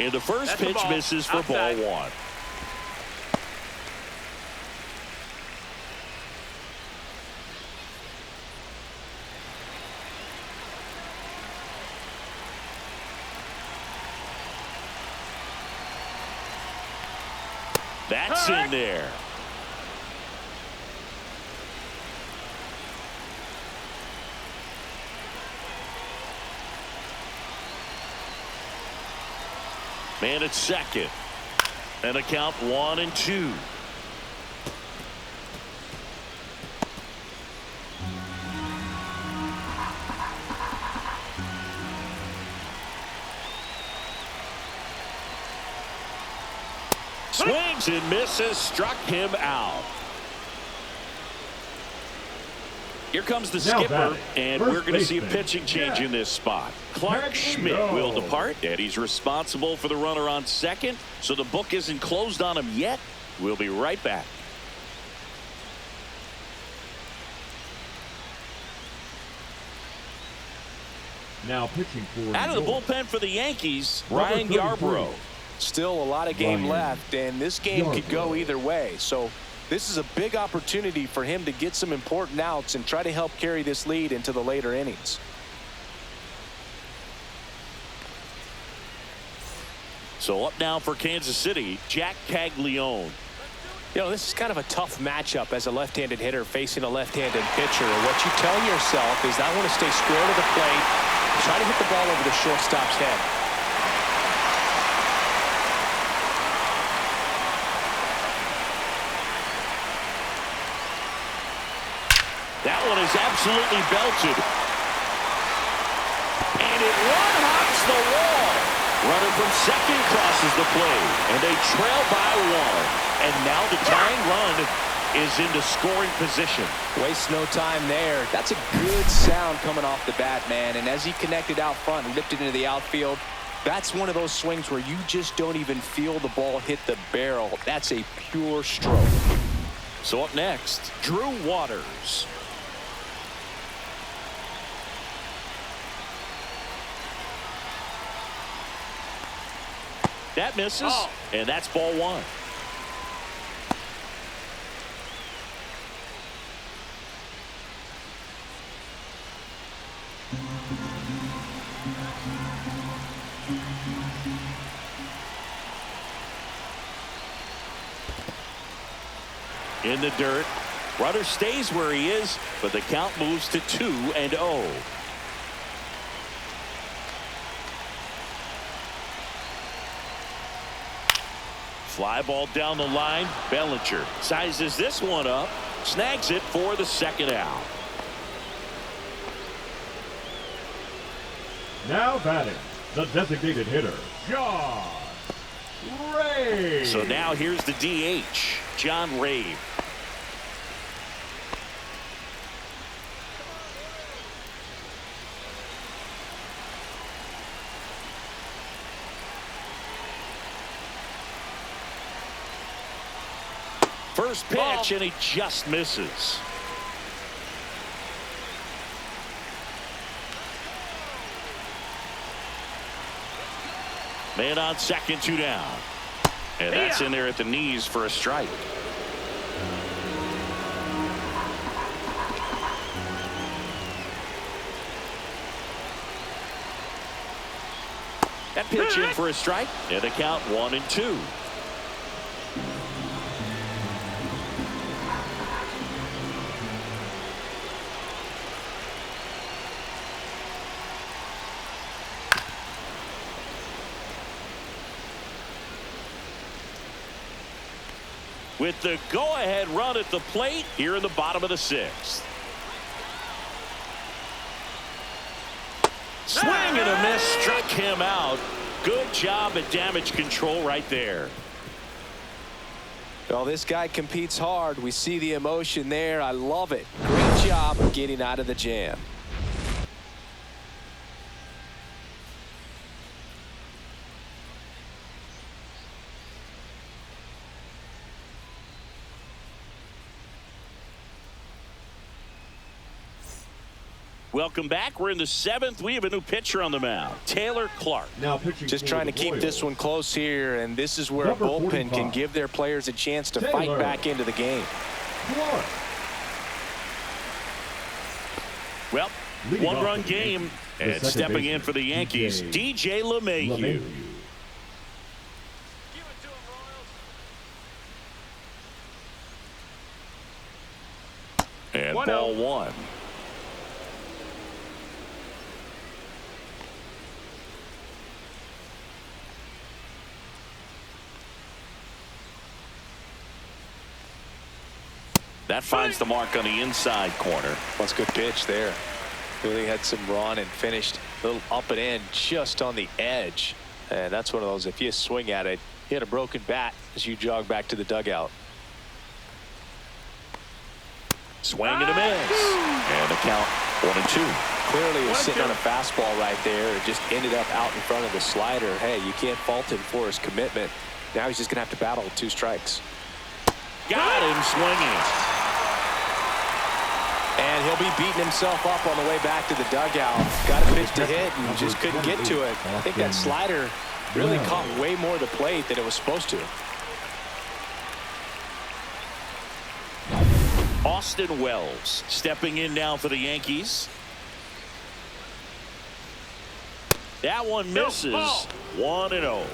And the first pitch misses for ball 1. That's in there. Man at second. And a count 1-2. Swings and misses, struck him out. Here comes the skipper, and we're going to see a pitching change in this spot. Clark Schmidt will depart, and he's responsible for the runner on second, so the book isn't closed on him yet. We'll be right back. Now pitching for out of the bullpen for the Yankees, Ryan Yarbrough. Still a lot of game left, and this game could go either way. So this is a big opportunity for him to get some important outs and try to help carry this lead into the later innings. So up now for Kansas City, Jack Caglione. You know, this is kind of a tough matchup as a left-handed hitter facing a left-handed pitcher. And what you're telling yourself is I want to stay square to the plate, try to hit the ball over the shortstop's head. That one is absolutely belted. And it one-hops the wall. Runner from second crosses the plate. And they trail by one. And now the tying run is into scoring position. Waste no time there. That's a good sound coming off the bat, man. And as he connected out front and lifted into the outfield, that's one of those swings where you just don't even feel the ball hit the barrel. That's a pure stroke. So up next, Drew Waters. That misses, and that's ball one. In the dirt. Runner stays where he is, but the count moves to 2-0. Fly ball down the line. Bellinger sizes this one up, snags it for the second out. Now batting, the designated hitter, John Ray. So now here's the DH, John Ray. First pitch, and he just misses. Man on second, 2 down. And that's in there at the knees for a strike. That pitch in for a strike, and the count 1-2. With the go-ahead run at the plate here in the bottom of the 6th. Swing and a miss, struck him out. Good job at damage control right there. Well, this guy competes hard. We see the emotion there. I love it. Great job of getting out of the jam. Welcome back. We're in the 7th. We have a new pitcher on the mound, Taylor Clark. Now pitching. Just trying to keep this one close here, and this is where a bullpen can give their players a chance to fight back into the game. Clark. Well, one-run game, and stepping in for the Yankees, DJ LeMahieu. Ball 1. That finds the mark on the inside corner. That's a good pitch there. Really had some run and finished a little up and in just on the edge. And that's one of those, if you swing at it, you had a broken bat as you jog back to the dugout. Swing and a miss. And the count 1-2. Clearly was sitting on a fastball right there. It just ended up out in front of the slider. Hey, you can't fault him for his commitment. Now he's just going to have to battle with 2 strikes. Got him swinging. And he'll be beating himself up on the way back to the dugout. Got a pitch to hit and just couldn't get to it. I think that slider really caught way more of the plate than it was supposed to. Austin Wells stepping in now for the Yankees. That one misses. 1-0.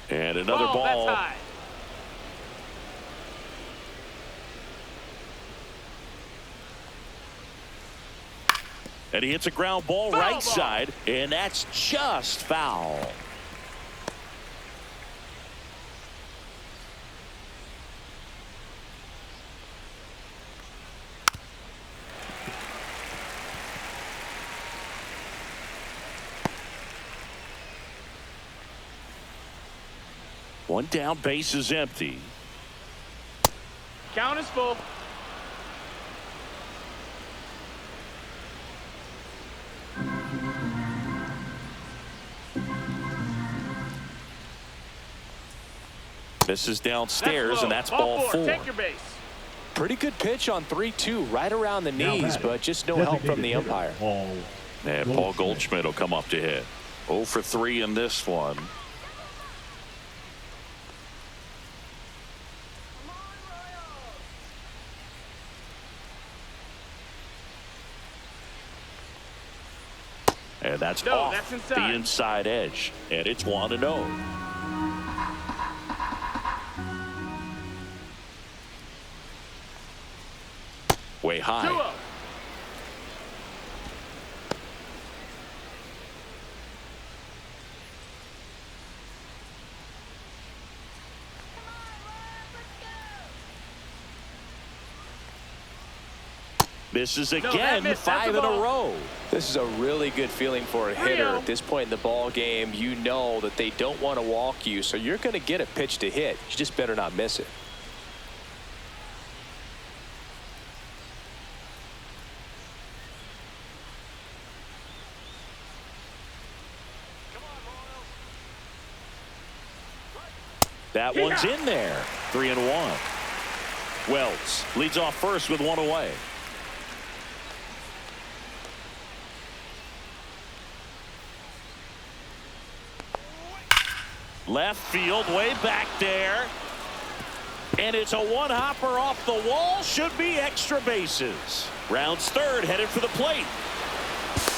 And another ball. That's high. And he hits a ground ball right side, and that's just foul. One down, base is empty. Count is full. This is downstairs, and that's ball 4. Take your base. Pretty good pitch on 3-2, right around the knees, but just no help from the umpire. And Paul Goldschmidt will come up to hit. 0 for 3 in this one. And that's off the inside edge. And it's 1-0. Way high. 2-0. Misses again, 5 in a row. This is a really good feeling for a hitter at this point in the ball game. You know that they don't want to walk you, so you're going to get a pitch to hit. You just better not miss it. That one's in there. 3-1. Wells leads off first with 1 away. Left field, way back there. And it's a one-hopper off the wall. Should be extra bases. Rounds third, headed for the plate.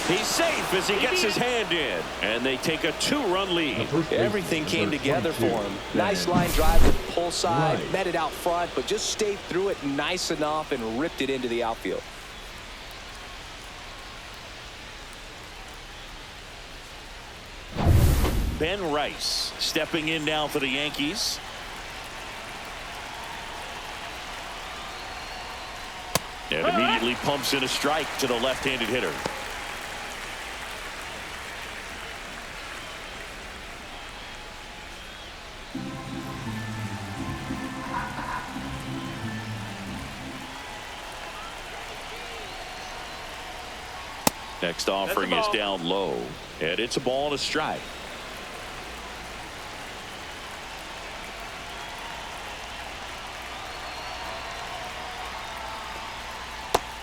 He's safe as he gets his hand in. And they take a 2-run lead. Everything came together for him. Nice line drive to the pull side. Met it out front, but just stayed through it nice enough and ripped it into the outfield. Ben Rice stepping in now for the Yankees. And immediately pumps in a strike to the left-handed hitter. Next offering is down low, and it's a ball and a strike.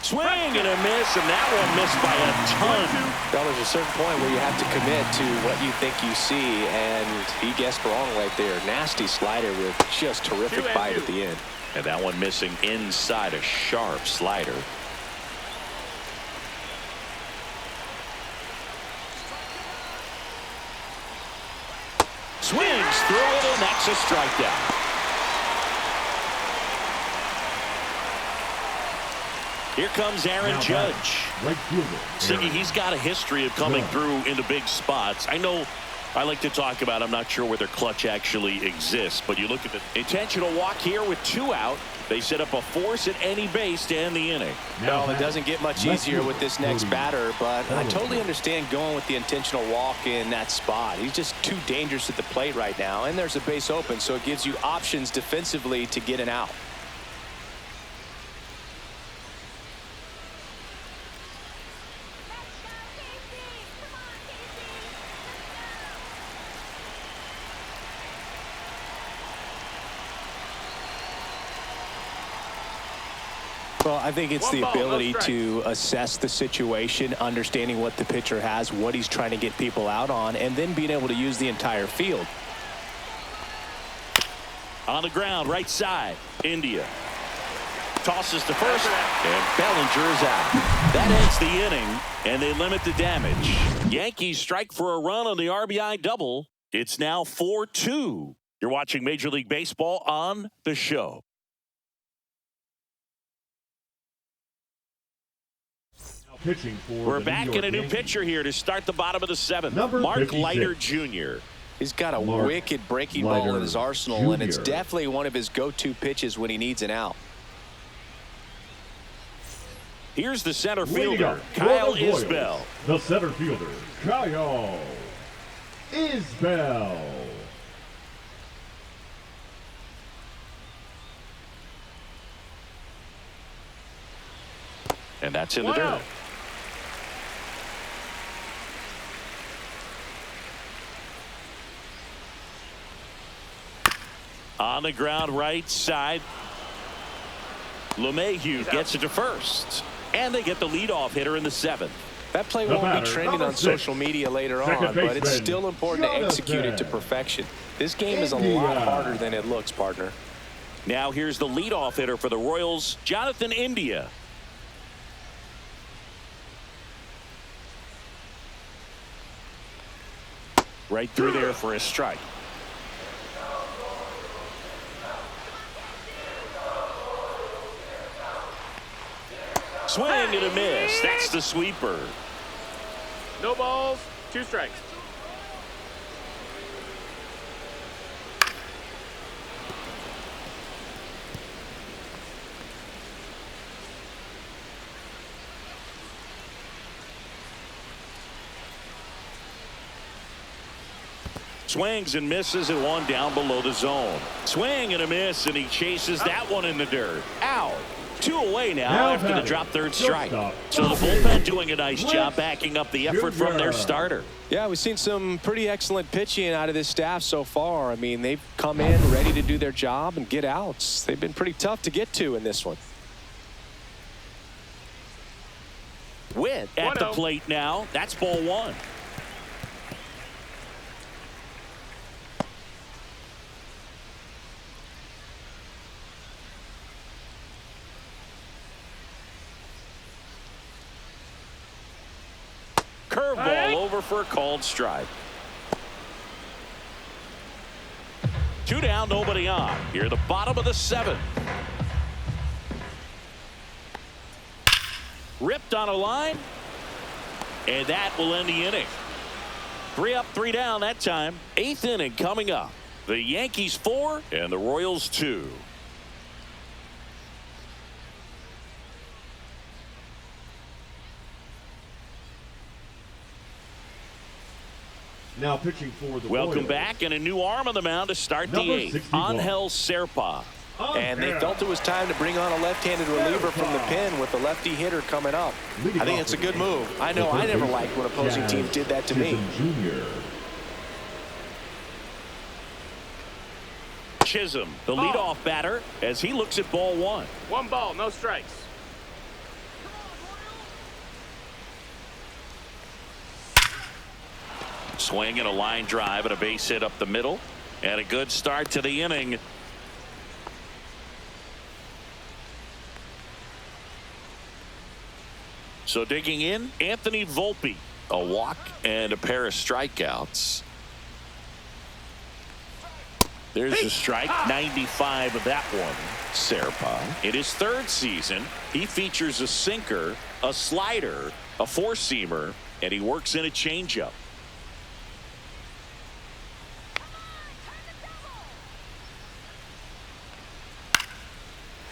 Swing and a miss, and that one missed by a ton. Well, there's a certain point where you have to commit to what you think you see, and he guessed wrong right there. Nasty slider with just terrific bite at the end. And that one missing inside, a sharp slider. Swings through it, and that's a strikeout. Here comes Aaron Judge. Right fielder. Siggy, he's got a history of coming through into big spots. I know I like to talk about, I'm not sure whether clutch actually exists, but you look at the intentional walk here with 2 out. They set up a force at any base to end the inning. No, it doesn't get much easier with this next batter, but I totally understand going with the intentional walk in that spot. He's just too dangerous at the plate right now, and there's a base open, so it gives you options defensively to get an out. Well, I think it's the ability to assess the situation, understanding what the pitcher has, what he's trying to get people out on, and then being able to use the entire field. On the ground, right side, India. Tosses to first, and Bellinger is out. That ends the inning, and they limit the damage. Yankees strike for a run on the RBI double. It's now 4-2. You're watching Major League Baseball on The Show. We're back in a new pitcher here to start the bottom of the 7th. Mark Leiter Jr. He's got a wicked breaking ball in his arsenal, and it's definitely one of his go-to pitches when he needs an out. Here's the center fielder, Kyle Isbell. The center fielder, Kyle Isbell. And that's in the dirt. On the ground, right side. LeMahieu gets it to first. And they get the leadoff hitter in the 7th. That play won't be trending on social media later on, but it's still important to execute it to perfection. This game is a lot harder than it looks, partner. Now here's the leadoff hitter for the Royals, Jonathan India. Right through there for a strike. Swing and a miss. That's the sweeper. No balls, 2 strikes. Swings and misses at 1 down below the zone. Swing and a miss, and he chases that one in the dirt. Out. 2 away now after the drop third strike. So the bullpen doing a nice job backing up the effort from their starter. Yeah, we've seen some pretty excellent pitching out of this staff so far. I mean, they've come in ready to do their job and get outs. They've been pretty tough to get to in this one. Witt at the plate now. That's ball 1. Curveball over for a called strike. 2 down, nobody on. Here, the bottom of the 7th. Ripped on a line, and that will end the inning. 3 up, 3 down that time. 8th inning coming up. The Yankees 4 and the Royals 2. Now pitching for the Welcome Royals. back, and a new arm on the mound to start the 8th. Angel Serpa. And they felt it was time to bring on a left-handed reliever from the pen with the lefty hitter coming up. I think it's a good move. I know I never liked when opposing teams did that to me. Chisholm, the leadoff batter, as he looks at ball 1. 1 ball, no strikes. Swing and a line drive and a base hit up the middle, and a good start to the inning. So digging in, Anthony Volpe, a walk and a pair of strikeouts. There's a strike. 95 of that one. Serpa. In his third season, he features a sinker, a slider, a four-seamer, and he works in a changeup.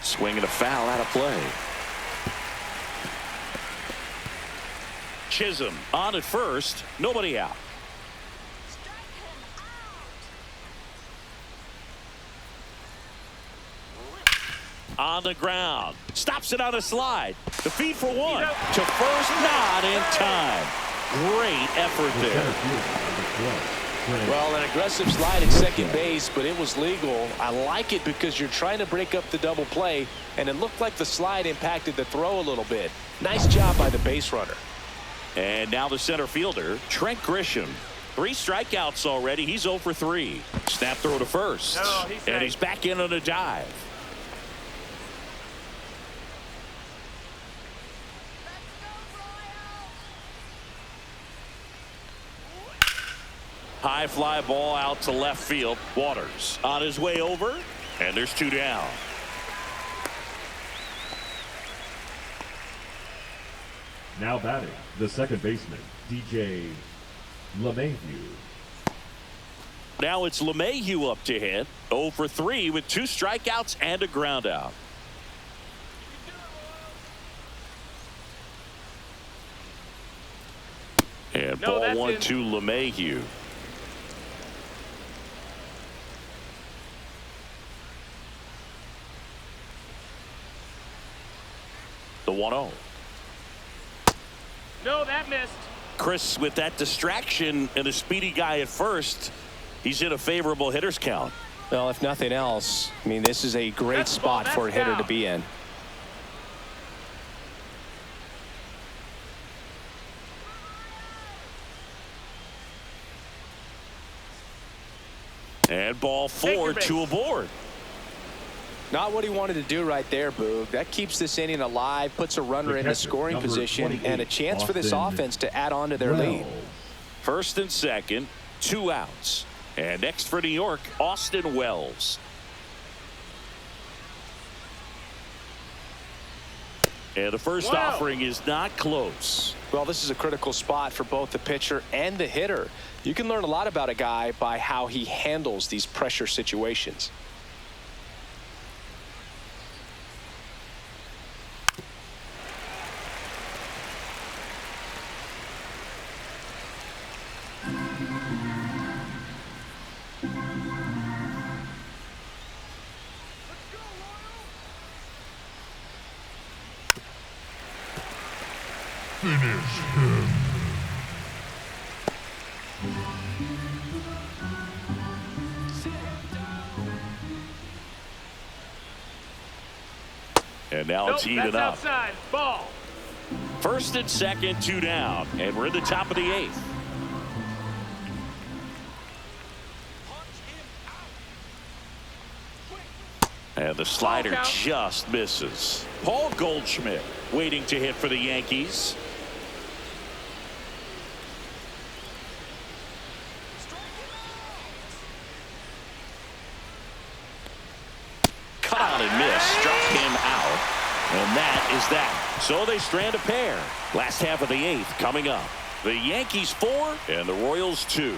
Swinging a foul out of play. Chisholm on at first. Nobody out. On the ground. Stops it on a slide. The feed for one. To first, not in time. Great effort there. Well, an aggressive slide at second base, but it was legal. I like it because you're trying to break up the double play, and it looked like the slide impacted the throw a little bit. Nice job by the base runner. And now the center fielder, Trent Grisham. 3 strikeouts already. He's 0 for 3. Snap throw to first. And he's back in on a dive. High fly ball out to left field. Waters on his way over, and there's 2 down. Now batting, the second baseman, DJ LeMahieu. Now it's LeMahieu up to hit. 0 for 3 with 2 strikeouts and a ground out. And ball 1 to LeMahieu. The 1-0. No, that missed. Chris, with that distraction and a speedy guy at first, he's in a favorable hitter's count. Well, if nothing else, I mean, this is a great spot for a hitter to be in. And ball 4, 2 aboard. Not what he wanted to do right there, Boog. That keeps this inning alive, puts a runner in a scoring position, and a chance for this offense to add on to their lead. First and second, 2 outs. And next for New York, Austin Wells. And the first offering is not close. Well, this is a critical spot for both the pitcher and the hitter. You can learn a lot about a guy by how he handles these pressure situations. Finish him. And now it's even up. Outside. Ball. First and second, 2 down. And we're in the top of the 8th. And the slider just misses. Paul Goldschmidt waiting to hit for the Yankees. Cut out and missed. Struck him out. And that is that. So they strand a pair. Last half of the 8th coming up. The Yankees 4 and the Royals 2.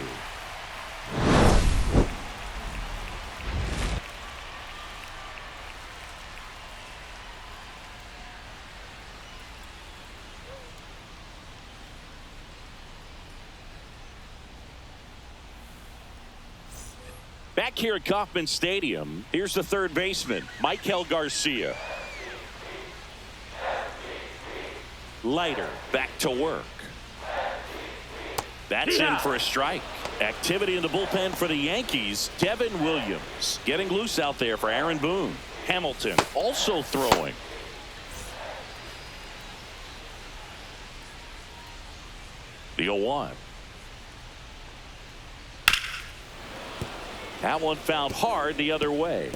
Back here at Kauffman Stadium, here's the third baseman, Michael Garcia. Leiter back to work. That's in for a strike. Activity in the bullpen for the Yankees. Devin Williams getting loose out there for Aaron Boone. Hamilton also throwing. The 0-1. That one found hard the other way.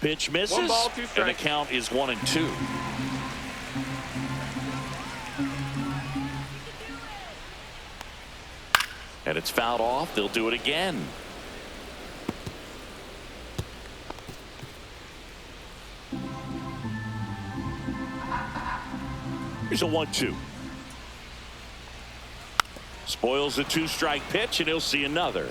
Pitch misses, 1 ball, 2 and the strikes. count is 1-2. And it's fouled off. They'll do it again. Here's a 1-2. Spoils the 2-strike pitch, and he'll see another.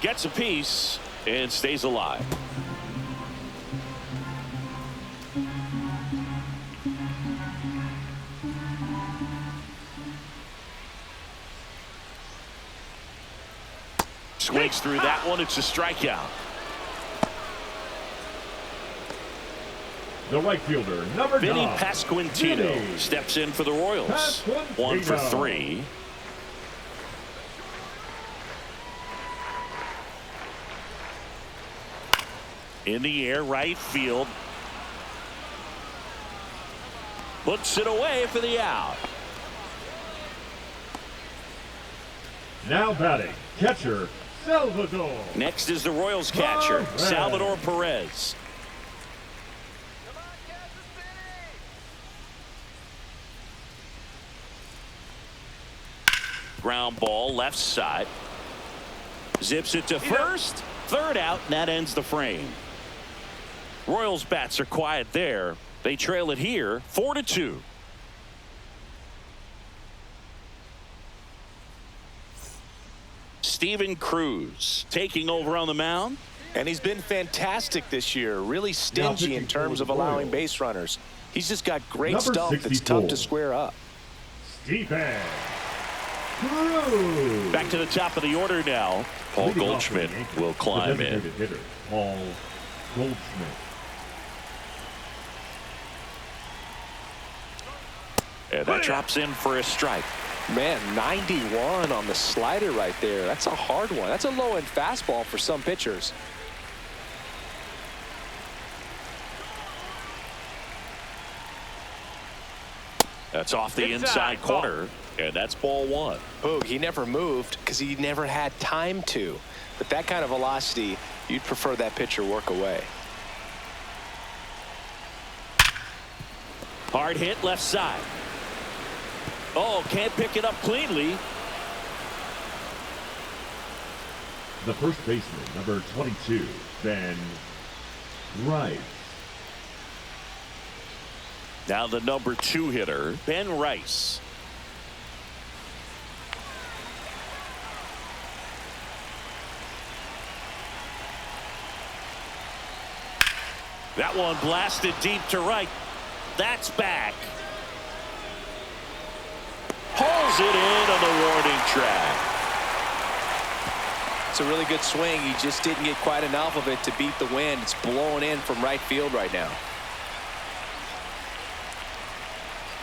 Gets a piece and stays alive. Swings through that one. It's a strikeout. The right fielder, number 9, Vinny Pasquantino steps in for the Royals. 1 for 3. In the air, right field. Puts it away for the out. Now batting, catcher, Salvador. Next is the Royals catcher, Salvador Perez. Ground ball, left side. Zips it to first. Third out, and that ends the frame. Royals bats are quiet there. They trail it here, 4-2. Steven Cruz taking over on the mound. And he's been fantastic this year. Really stingy in terms of allowing base runners. He's just got great stuff that's tough to square up. Steven Cruz. Back to the top of the order now. Paul Goldschmidt will climb in. Hitter, Paul Goldschmidt. And that drops in for a strike. Man, 91 on the slider right there. That's a hard one. That's a low-end fastball for some pitchers. That's off the inside corner, and that's ball 1. Boog, he never moved because he never had time to. But that kind of velocity, you'd prefer that pitcher work away. Hard hit left side. Oh, can't pick it up cleanly. The first baseman, number 22, Ben Rice. Now the number 2 hitter, Ben Rice. That one blasted deep to right. That's back. Pulls it in on the warning track. It's a really good swing. He just didn't get quite enough of it to beat the wind. It's blowing in from right field right now.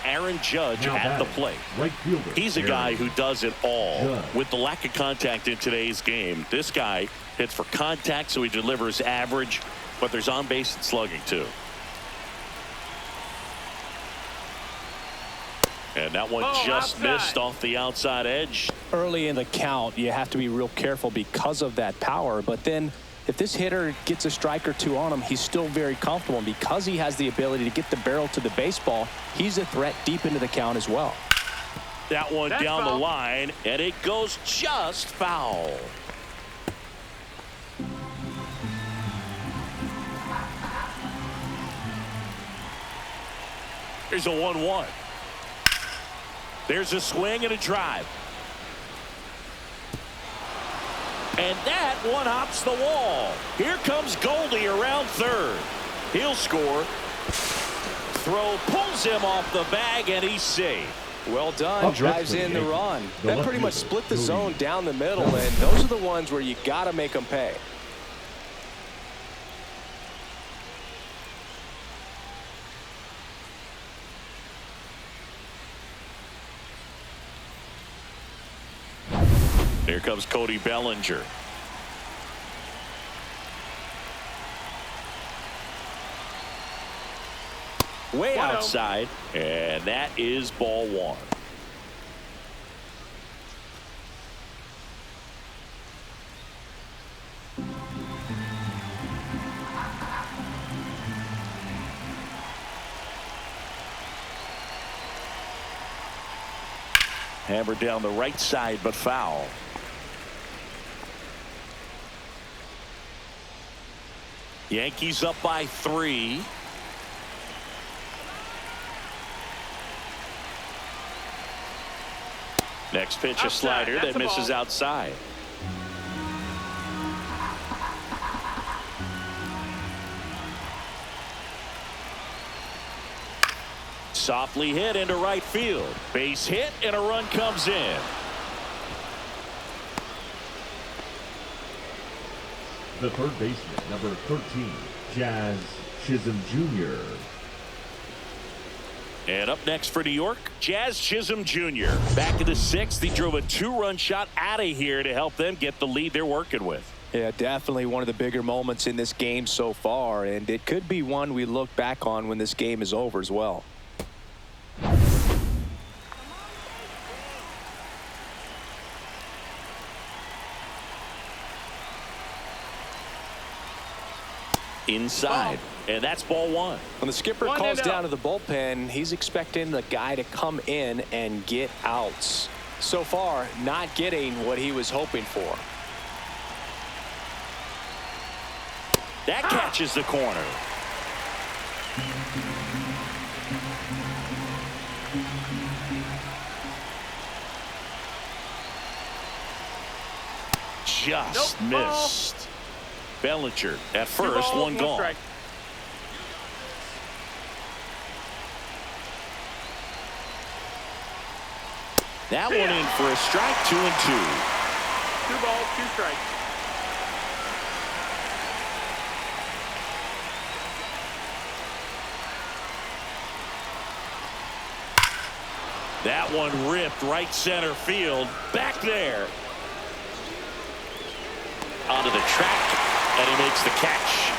Aaron Judge at the plate. Right fielder, He's a guy who does it all. Judge. With the lack of contact in today's game, this guy hits for contact, so he delivers average, but there's on base and slugging too. And that one just missed off the outside edge. Early in the count, you have to be real careful because of that power. But then if this hitter gets a strike or two on him, he's still very comfortable. And because he has the ability to get the barrel to the baseball, he's a threat deep into the count as well. That one down the line, and it goes just foul. Here's a 1-1. There's a swing and a drive. And that one hops the wall. Here comes Goldie around third. He'll score. Throw pulls him off the bag, and he's safe. Well done. Drives in the run. That pretty much split the zone down the middle, and those are the ones where you got to make them pay. Here comes Cody Bellinger. Way outside, and that is ball 1. Hammered down the right side, but foul. Yankees up by 3. Next pitch, a slider that misses outside. Softly hit into right field. Base hit and a run comes in. The third baseman, number 13, Jazz Chisholm Jr. And up next for New York, Jazz Chisholm Jr. Back in the 6th, he drove a 2-run shot out of here to help them get the lead they're working with. Yeah, definitely one of the bigger moments in this game so far, and it could be one we look back on when this game is over as well. Inside, and that's ball 1. When the skipper calls down to the bullpen, he's expecting the guy to come in and get outs. So far, not getting what he was hoping for. That catches the corner. Just missed. Bellinger at first, one gone. Strike. That one in for a strike, 2-2. 2 balls, 2 strikes. That one ripped right center field. Back there. Onto the track. And he makes the catch.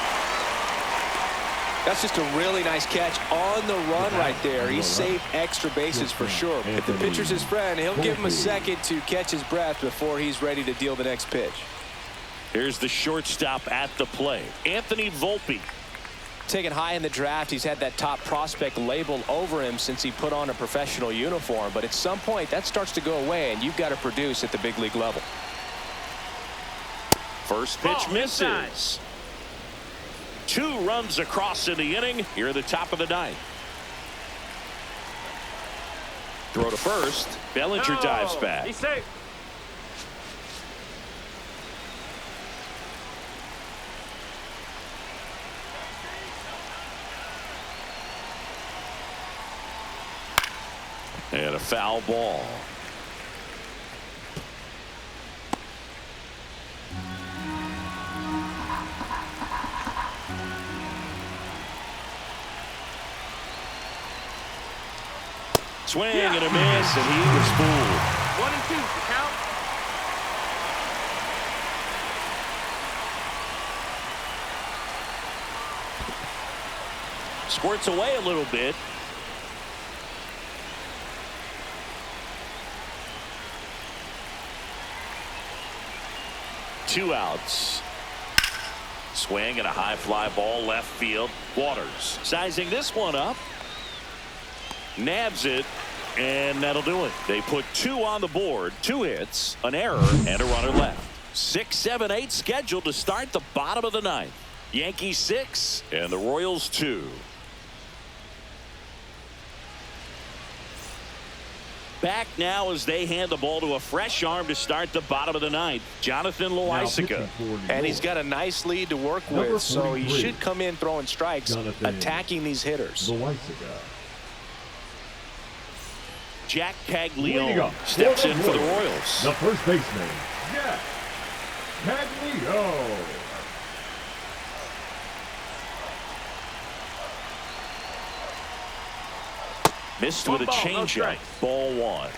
That's just a really nice catch on the run right there. He saved extra bases for sure. If the pitcher's his friend, he'll give him a second to catch his breath before he's ready to deal the next pitch. Here's the shortstop at the play, Anthony Volpe. Taken high in the draft, he's had that top prospect label over him since he put on a professional uniform. But at some point, that starts to go away, and you've got to produce at the big league level. First pitch misses. 2 runs across in the inning here at the top of the 9th. Throw to first. Bellinger dives back. He's safe. And a foul ball. Swing and a miss, and he was fooled. 1-2, the count. Squirts away a little bit. Two outs. Swing and a high fly ball left field. Waters sizing this one up. Nabs it, and that'll do it. They put 2 on the board, 2 hits, an error, and a runner left. 6, 7, 8 scheduled to start the bottom of the 9th. Yankees 6 and the Royals 2. Back now as they hand the ball to a fresh arm to start the bottom of the 9th, Jonathan Loaisiga. And he's got a nice lead to work with, so he should come in throwing strikes, attacking these hitters. Jack Caglione steps in for the Royals. The first baseman, Jack Caglione. Missed with a changeup. Ball 1.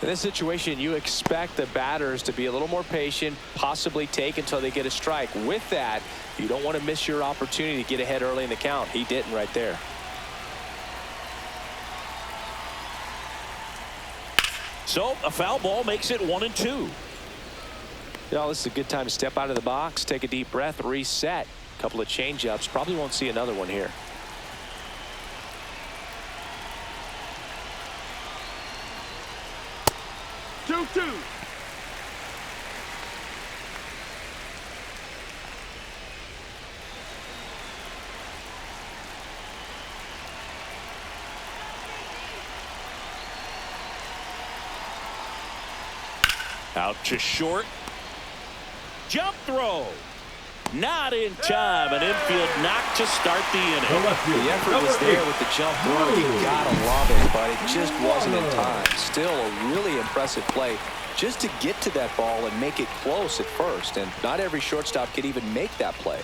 In this situation, you expect the batters to be a little more patient, possibly take until they get a strike. With that, you don't want to miss your opportunity to get ahead early in the count. He didn't right there. So a foul ball makes it 1-2. You know, this is a good time to step out of the box, take a deep breath, reset. A couple of change-ups. Probably won't see another one here. Two. Out to short. Jump throw. Not in time. An infield knock to start the inning. The effort was there with the jump throw. You gotta love it, but it just wasn't in time. Still a really impressive play just to get to that ball and make it close at first. And not every shortstop could even make that play.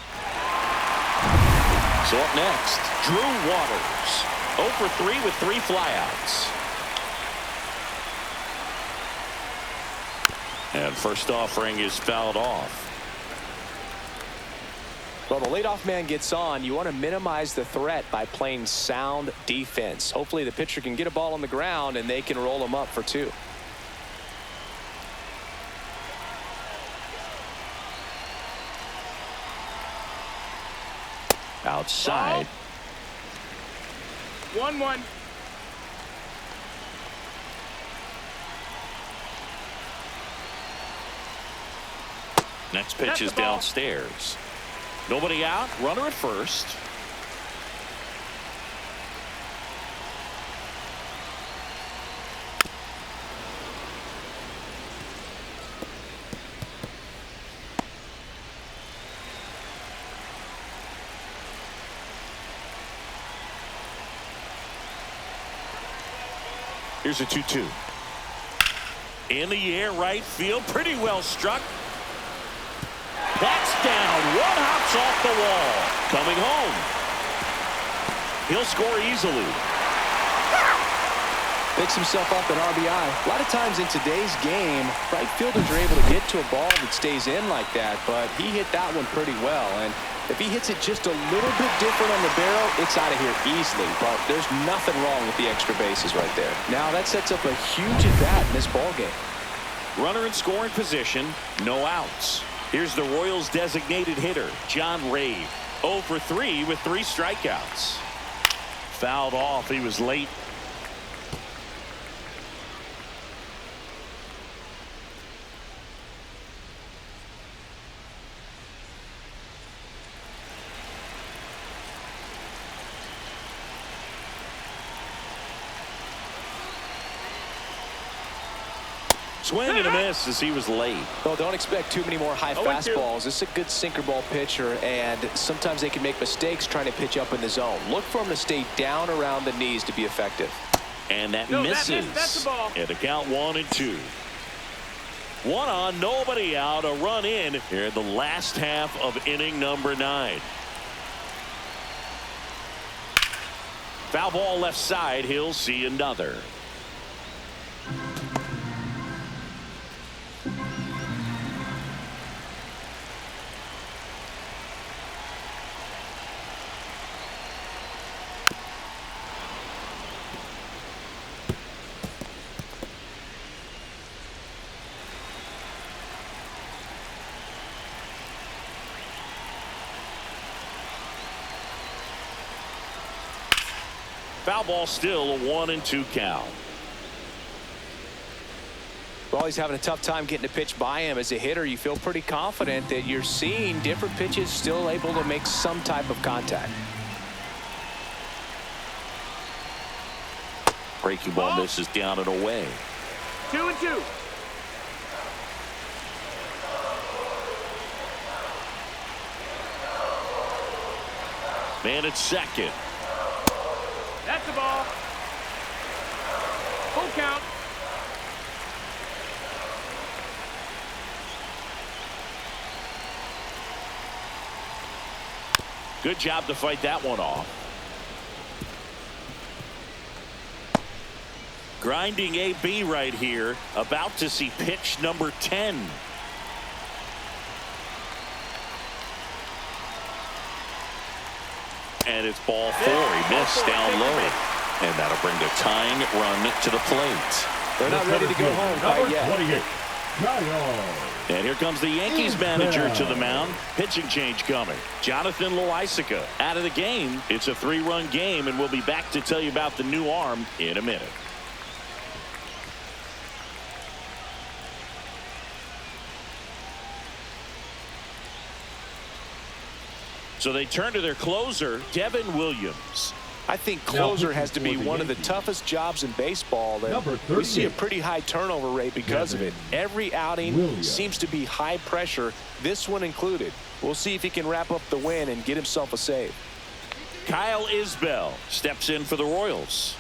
So up next, Drew Waters. 0 for 3 with 3 flyouts. And first offering is fouled off. Well, the leadoff man gets on. You want to minimize the threat by playing sound defense. Hopefully the pitcher can get a ball on the ground and they can roll him up for 2. Outside. 1-1. Next pitch is downstairs. Nobody out. Runner at first. Here's a 2-2. In the air, right field. Pretty well struck. That's down. One hops off the wall. Coming home. He'll score easily. Picks himself up an RBI. A lot of times in today's game, right fielders are able to get to a ball that stays in like that, but he hit that one pretty well. And if he hits it just a little bit different on the barrel, it's out of here easily. But there's nothing wrong with the extra bases right there. Now that sets up a huge at-bat in this ball game. Runner in scoring position. No outs. Here's the Royals' designated hitter, John Ray. 0 for 3 with 3 strikeouts. Fouled off. He was late. Swing and a miss as he was late. Well, don't expect too many more high fastballs. This is a good sinker ball pitcher, and sometimes they can make mistakes trying to pitch up in the zone. Look for him to stay down around the knees to be effective. And that misses. That's the ball. And the count 1-2. 1 on, nobody out. A run in here in the last half of inning number 9. Foul ball left side. He'll see another. Foul ball, still a 1-2 count. Well, he's having a tough time getting a pitch by him. As a hitter, you feel pretty confident that you're seeing different pitches still able to make some type of contact. Breaking ball misses down and away. 2-2. Man at second. That's the ball. Full count. Good job to fight that one off. Grinding AB right here. About to see pitch number 10. And it's ball 4. He missed down low. And that'll bring the tying run to the plate. They're not ready to go home quite yet. Kyle. And here comes the Yankees manager to the mound. Pitching change coming. Jonathan Loaisiga out of the game. It's a 3-run game, and we'll be back to tell you about the new arm in a minute. So they turn to their closer, Devin Williams. I think closer has to be one of the toughest jobs in baseball, and we see a pretty high turnover rate because of it. Every outing seems to be high pressure, this one included. We'll see if he can wrap up the win and get himself a save. Kyle Isbell steps in for the Royals.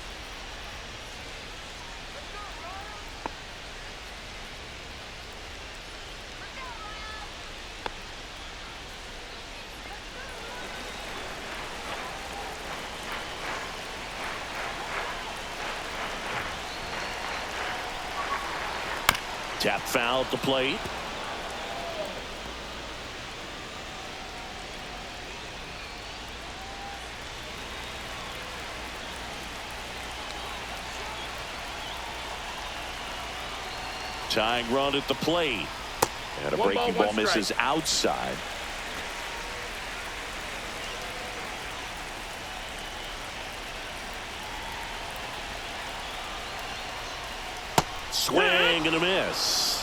Tap foul at the plate. Tying run at the plate. And a breaking ball misses outside. Swing and a miss.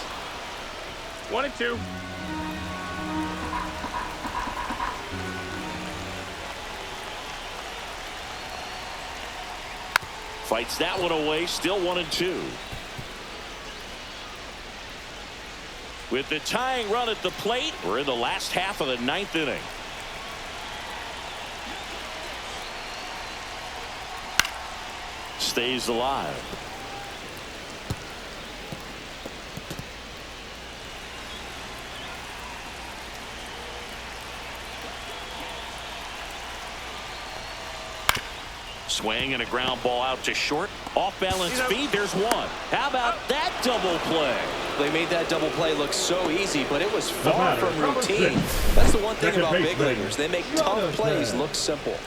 1-2. Fights that one away. Still 1-2. With the tying run at the plate, we're in the last half of the 9th inning. Stays alive. Swing and a ground ball out to short. Off balance feed. There's one. How about that double play? They made that double play look so easy, but it was far from routine. That's the one thing about big leaguers. They make tough plays look simple.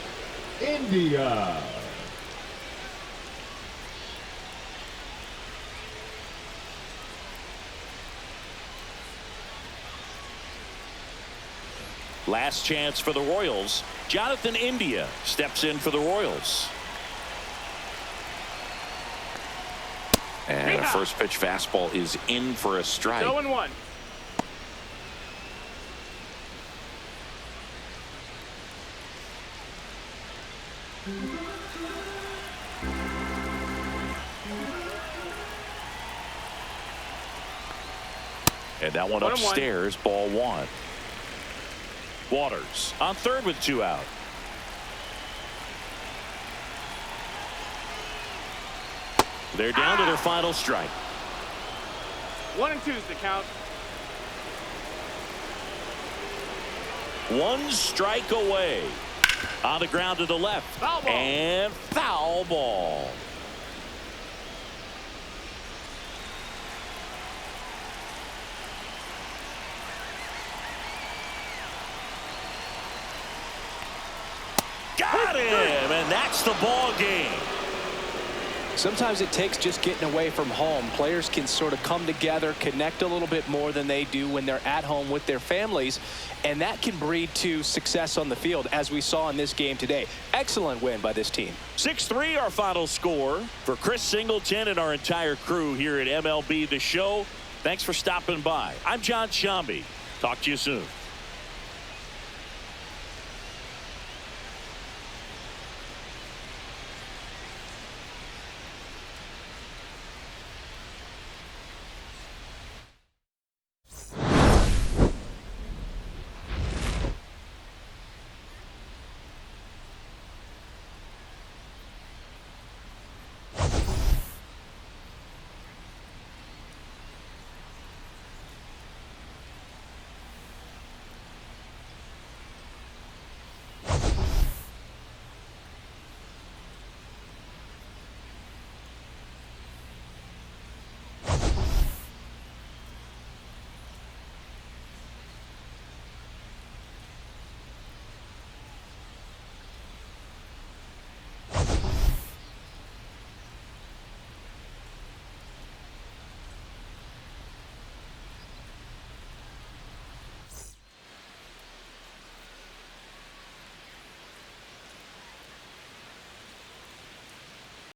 India. Last chance for the Royals. Jonathan India steps in for the Royals. And a first pitch fastball is in for a strike. 0-1. And that one upstairs, ball 1. Waters on third with 2 out. They're down to their final strike. 1-2's the count. 1 strike away. On the ground to the left. Foul ball. And foul ball. Got him, and that's the ball game. Sometimes it takes just getting away from home. Players can sort of come together, connect a little bit more than they do when they're at home with their families, and that can breed to success on the field, as we saw in this game today. Excellent win by this team. 6-3 our final score. For Chris Singleton and our entire crew here at MLB The Show, thanks for stopping by. I'm John Shambi. Talk to you soon.